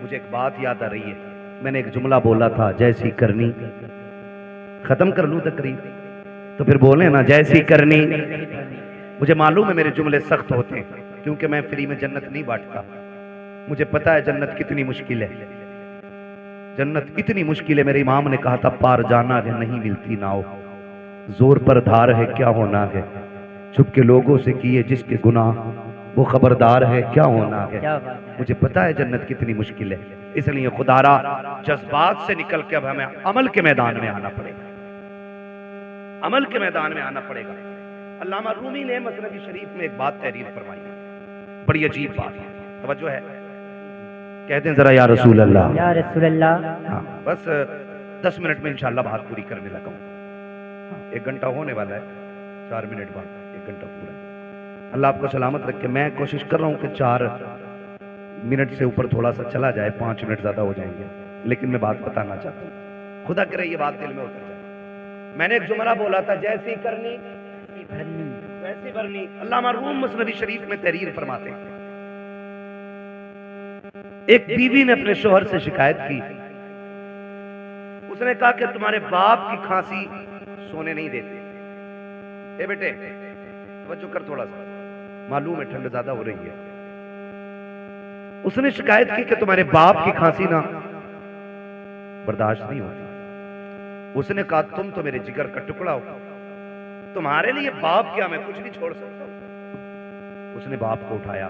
मुझे एक बात याद आ रही है, मैंने एक जुमला बोला था, जैसी करनी, खत्म कर लूं तकरीर तो फिर बोले ना, जैसी करनी मुझे मालूम है मेरे जुमले सख्त होते हैं, क्योंकि मैं फ्री में जन्नत नहीं बांटता। मुझे पता है जन्नत कितनी मुश्किल है, जन्नत इतनी मुश्किल है। मेरे इमाम ने कहा था, पार जाना है नहीं मिलती नाव, जोर पर धार है क्या होना है, छुप के लोगों से किए जिसके गुनाह, वो खबरदार है क्या होना है। क्या बात है। मुझे पता है जन्नत कितनी मुश्किल है, इसलिए खुदारा जज्बात से निकल के अब हमें अमल के मैदान में आना पड़ेगा, अमल के मैदान में आना पड़ेगा। अल्लामा रूमी ने मसनद शरीफ में एक बात तहरीर फरमाई, बड़ी अजीब बात है, तवज्जो है, कहते हैं जरा या रसूल अल्लाह। या रसूल अल्लाह। हाँ, बस 10 मिनट में इंशाल्लाह बात पूरी करने लगा हूँ। 1 घंटा होने वाला है, 4 मिनट बाद 1 घंटा पूरा। अल्लाह आपको सलामत रखे। मैं कोशिश कर रहा हूँ कि 4 मिनट से ऊपर थोड़ा सा चला जाए, 5 मिनट ज्यादा हो जाएंगे, लेकिन मैं बात बताना चाहता हूँ, खुदा करे ये बात दिल में उतर जाए। मैंने एक जुमला बोला था, जैसी करनी वैसी भरनी। अल्लामा रूम मसनद शरीफ में तहरीर फरमाते हैं, एक बीवी ने अपने शोहर से शिकायत की। उसने कहा कि तुम्हारे बाप की खांसी सोने नहीं देते। ए बेटे तवज्जो कर थोड़ा सा, मालूम है ठंड ज्यादा हो रही है। उसने शिकायत की कि तुम्हारे बाप की खांसी ना बर्दाश्त नहीं होती। उसने कहा, तुम तो मेरे जिगर का टुकड़ा हो, तुम्हारे लिए बाप क्या, मैं कुछ नहीं छोड़ सकता। उसने बाप को उठाया,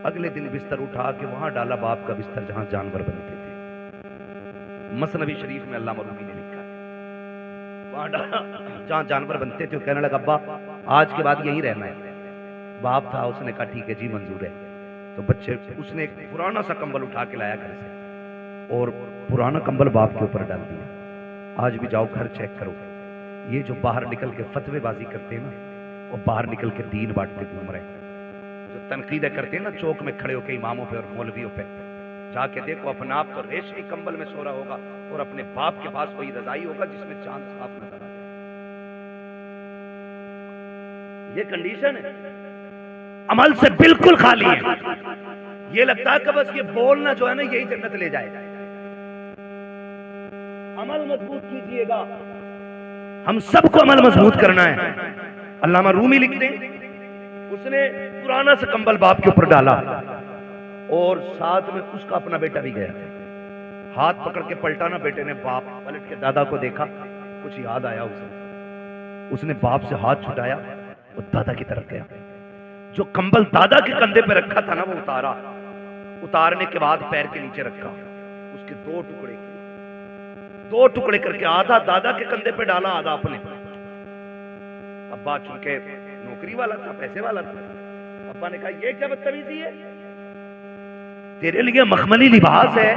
अगले दिन बिस्तर उठा के वहां डाला, बाप का बिस्तर जहां जानवर बनते थे। मसनवी शरीफ में अल्लामा रूमी ने लिखा है, वहां डाला जहां जानवर बनते थे। वो कहने लगा, अब्बा आज के बाद यहीं रहना है। बाप था, उसने कहा ठीक है जी मंजूर है। तो बच्चे, उसने एक पुराना सा कंबल उठा के लाया घर से और पुराना कंबल बाप के ऊपर डाल दिया। आज भी जाओ घर चेक करो, ये जो बाहर निकल के फतवेबाजी करते हैं ना, वो बाहर निकल के दीन बांटते घूम रहे हैं। जो तनकीदें करते हैं ना चौक में खड़े होकर इमामों पे और मौलवियों पे, जाके देखो अपना आप तो रेशमी कंबल में सो रहा होगा और अपने बाप के पास वही रजाई होगा जिसमें चांद साफ नजर आ जाए। ये कंडीशन है, अमल से बिल्कुल खाली है। ये लगता है कि बस ये बोलना जो है ना यही जन्नत ले जाएगा। अमल मजबूत कीजिएगा, हम सबको अमल मजबूत करना है। अल्लामा रूमी लिखते हैं, उसने पुराना सा कंबल बाप के ऊपर डाला और साथ में उसका अपना बेटा भी गया। हाथ पकड़ के पलटा ना बेटे ने, बाप पलट के दादा को देखा, कुछ याद आया उसे। उसने बाप से हाथ छुटाया और दादा की तरफ गया। जो कंबल दादा के कंधे पे रखा था ना, वो उतारा। उतारने के बाद पैर के नीचे रखा, उसके 2 टुकड़े किए, 2 टुकड़े करके आधा दादा के कंधे पे डाला, आधा अपने। अब्बा चूंकि नौकरी वाला था, पैसे वाला था, अब्बा ने कहा ये क्या बदतमीजी है, तेरे लिए मखमली लिबास है,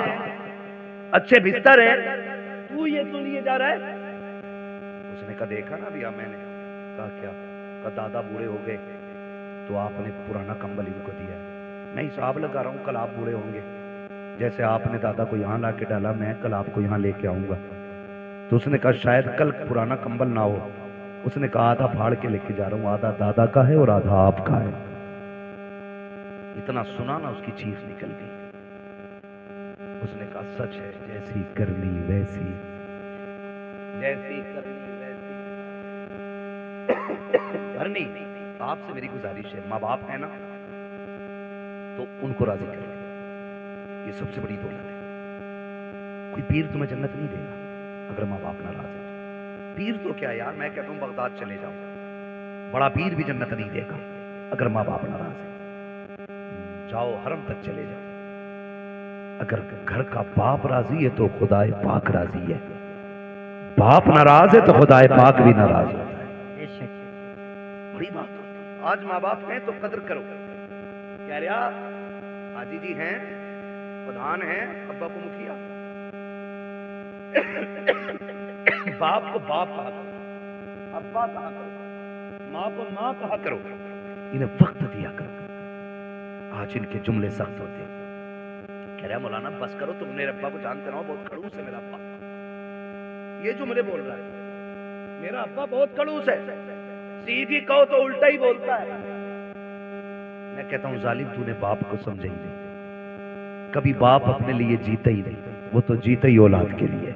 अच्छे बिस्तर है, तू ये क्यों लिए जा रहा है। उसने कहा देखा ना भैया, मैंने कहा क्या, कहा दादा बूढ़े हो गए तो आपने पुराना कंबल इनको दिया। मैं हिसाब लगा रहा हूं, कल आप बूढ़े होंगे, जैसे आपने दादा को यहां ला के डाला, मैं कल आपको यहां लेके आऊंगा। तो उसने कहा शायद कल पुराना कंबल ना हो। उसने कहा आधा फाड़ के लेके जा रहा हूं, आधा दादा का है और आधा आपका है। इतना सुना ना, उसकी चीख निकल गई। उसने कहा सच है, जैसी करनी वैसी, जैसी करनी वैसी भरनी। आपसे मेरी गुजारिश है, माँ बाप है ना तो उनको राजी कर ले, ये सबसे बड़ी दौलत है। कोई पीर तुम्हें जन्नत नहीं देगा अगर माँ बाप नाराज है। पीर तो क्या यार, मैं कहता हूं बगदाद चले जाओ, बड़ा पीर भी जन्नत नहीं देगा अगर माँ बाप नाराज है। जाओ हरम तक चले जाओ, अगर घर का बाप राजी है तो खुदाए पाक राजी है, बाप नाराज है तो खुदाए पाक भी नाराज होता है। बड़ी बात, आज माँ बाप हैं तो कदर करो। कह रहा हाजी जी हैं, प्रधान हैं, अब्बा को मुखिया, बाप को बाप कहा करो, अब्बा कहा करो, माँ को माँ कहा करो, इन्हें वक्त दिया करो। आज इनके जुमले सख्त होते हैं। कह रहा मौलाना बस करो, तुम मेरे अब्बा को जानते ना हो, बहुत खड़ूस है मेरा अब्बा। ये जुमले बोल रहा है, मेरा अब्बा बहुत खड़ूस है, सीधी कहो तो उल्टा ही बोलता है। मैं कहता हूं जालिम, तूने बाप को समझा ही नहीं। कभी बाप अपने लिए जीता ही नहीं, वो तो जीता ही औलाद के लिए।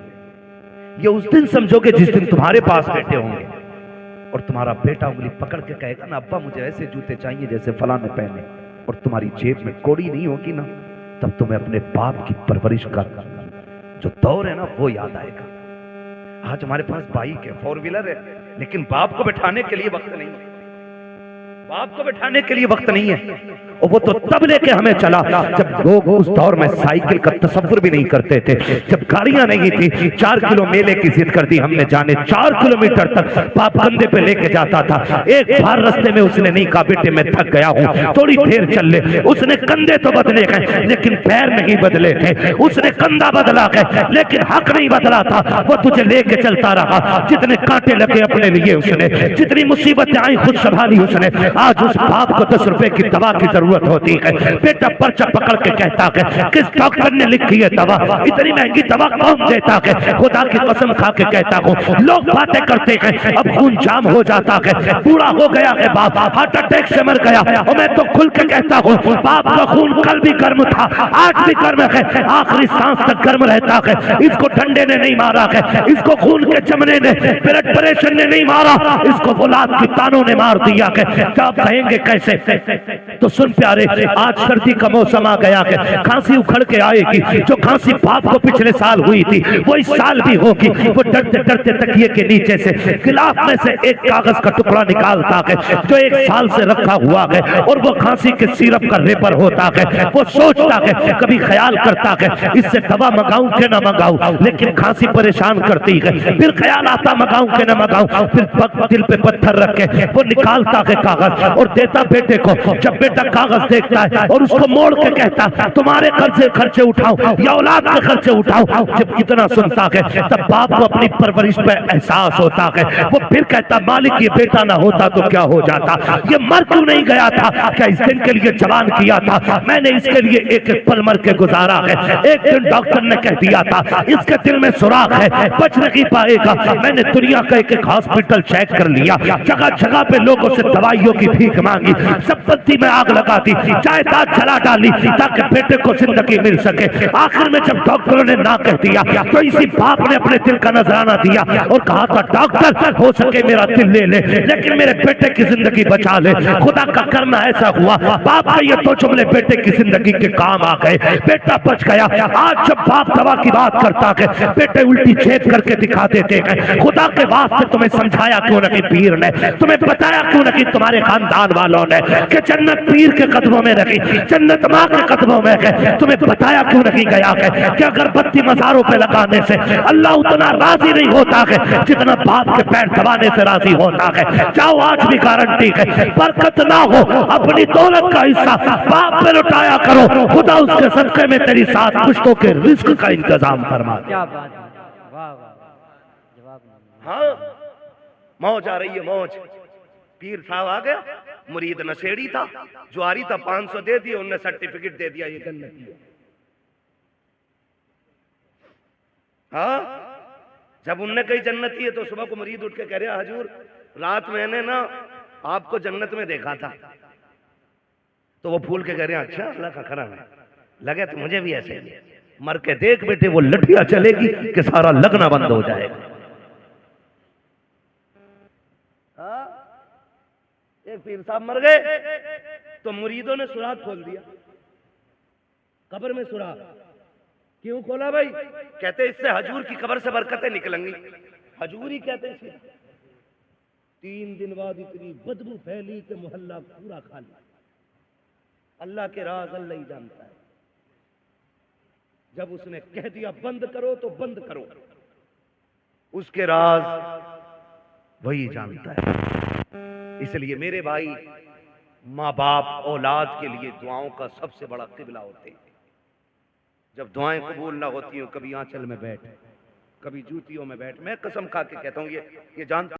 ये उस दिन समझोगे जिस दिन तुम्हारे पास बैठे होंगे। और तुम्हारा बेटा उंगली पकड़ के कहेगा ना, अब्बा मुझे ऐसे जूते चाहिए जैसे फला ने पहने, और तुम्हारी जेब में कौड़ी नहीं होगी ना, तब तुम्हें अपने बाप की परवरिश का जो दौर है ना वो याद आएगा। आज हमारे पास बाइक है, 4 व्हीलर है, लेकिन बाप को बैठाने के लिए वक्त नहीं है। बाप को बैठाने के लिए वक्त नहीं है। और वो तो तब लेके हमें चला जब लोग उस दौर में साइकिल का तसव्वुर भी नहीं करते थे, जब गाड़ियां नहीं थी। 4 किलो मेले की जिद कर दी हमने, जाने 4 किलोमीटर तक बाप कंधे पे लेके जाता था। एक बार रास्ते में उसने नहीं कहा बेटे मैं थक गया हूं, थोड़ी देर चल ले। उसने कंधे तो बदले गए लेकिन पैर नहीं बदले थे। उसने कंधा बदला गए लेकिन हक नहीं बदला था। वो तुझे लेके चलता रहा। जितने कांटे लगे अपने लिए उसने, जितनी मुसीबतें आई खुद संभाली उसने। आज उस बाप को 10 रुपए की दवा की जरूरत होती है, बेटा पर्चा पकड़ के कहता है किस डॉक्टर ने लिखी है दवा, इतनी महंगी दवा कौन देता है। खुदा की कसम खा के कहता हूँ लोग बातें करते हैं, अब खून जाम हो जाता है, बूढ़ा हो गया है बाप, हार्ट अटैक से मर गया। और मैं तो खुल के कहता हूँ बाप का खून कल भी गर्म था, आज भी गर्म है, आखिरी सांस तक गर्म रहता है। इसको ठंडे ने नहीं मारा है, इसको खून के चमने ने, ब्लड प्रेशर ने नहीं मारा, इसको फौलाद की तानों ने मार दिया है। क्या कहेंगे कैसे? तो सुन प्यारे, आज सर्दी का मौसम आ गया है, खांसी उखड़ के आएगी। जो खांसी बाप को पिछले साल हुई थी वो इस साल भी होगी। वो डरते डरते तकिए के नीचे से गिलाफ में से एक कागज का टुकड़ा निकालता है जो 1 साल से रखा हुआ है, और वो खांसी के सिरप का रेपर होता है। वो सोचता है, कभी ख्याल करता है इससे दवा मंगाऊं के ना मंगाऊं, लेकिन खांसी परेशान करती है। फिर ख्याल आता मंगाऊं के ना मंगाऊं, फिर दिल पे पत्थर रख के वो निकालता है कागज और देता बेटे को। जब बेटा कागज देखता है और उसको मोड़ के कहता तुम्हारे खर्चे उठाओ या औलाद के खर्चे उठाओ, जब इतना सुनता है तब बाप को अपनी परवरिश पे एहसास होता है। वो फिर कहता मालिक ये बेटा ना होता तो क्या हो जाता, ये मर क्यों नहीं गया था, क्या इस दिन के लिए जवान किया था मैंने, इसके लिए एक एक पल मर के गुजारा है। एक दिन डॉक्टर ने कह दिया था इसके दिल में सुराख है, बच नहीं पाएगा। मैंने दुनिया का एक एक हॉस्पिटल चेक कर लिया, जगह जगह पे लोगों से दवाइयों की भीख मांगी, संपत्ति में आग लगा दी, जायदाद जला डाली ताकि बेटे को जिंदगी मिल सके। आखिर में जब डॉक्टरों ने ना कह दिया तो इसी बाप ने अपने दिल का नजराना दिया और कहा था डॉक्टर हो सके मेरा दिल ले ले लेकिन मेरे बेटे की जिंदगी बचा ले। खुदा का करना ऐसा हुआ, बाप के ये 2 जुमले बेटे की जिंदगी के काम आ गए, बेटा बच गया। आज जब बाप दवा की बात करता है बेटे उल्टी छेद करके दिखा देते हैं। खुदा के वास्ते तुम्हें समझाया क्यों नहीं पीर ने, तुम्हें बताया क्यों नहीं तुम्हारे खानदान वालों ने कि जन्नत पीर के कदमों में रखी, जन्नत माँ के कदमों में है, तुम्हें बताया क्यों नहीं गया है कि अगरबत्ती मज़ारों पे लगाने से अल्लाह उतना राजी नहीं होता है जितना बाप के पैर दबाने से राजी होता है। जाओ आज भी गारंटी है, बरकत ना हो अपनी दौलत का हिस्सा बाप पे लुटाया करो, खुदा उसके सदके में तेरी साथ मुश्कों के रिस्क का इंतजाम फरमा दे। क्या बात है, वाह वाह, जवाब नहीं। हाँ मौज आ रही है मौज। पीर साहब आ गया, मुरीद नशेड़ी था, जुआरी था, 500 दे दिए, उनने सर्टिफिकेट दे दिया ये जन्नती है। हाँ जब उनने कही जन्नती है तो सुबह को मुरीद उठ के कह रहा हजूर रात मैंने ना आपको जन्नत में देखा था। तो वो फूल के कह रहे अच्छा अल्लाह का करम है, लगे तो मुझे भी ऐसे ही। मर के देख बेटे वो लठिया चलेगी कि सारा लगना बंद हो जाएगा। एक पीर साहब मर गए तो मुरीदों ने सुराग खोल दिया, कब्र में सुराग। क्यों खोला भाई? कहते इससे हजूर की कब्र से बरकतें निकलेंगी। हजूर ही कहते हैं। 3 दिन बाद इतनी बदबू फैली कि मोहल्ला पूरा खाली। अल्लाह के राज अल्लाह ही जानता है। जब उसने कह दिया बंद करो तो बंद करो, उसके राज वही जानता है। इसलिए मेरे भाई, माँ बाप औलाद के लिए दुआओं का सबसे बड़ा किबला होते हैं। जब दुआएं कबूल ना होती हो, कभी आंचल में बैठ, कभी जूतियों में बैठ। मैं कसम खा के कहता हूं ये जानता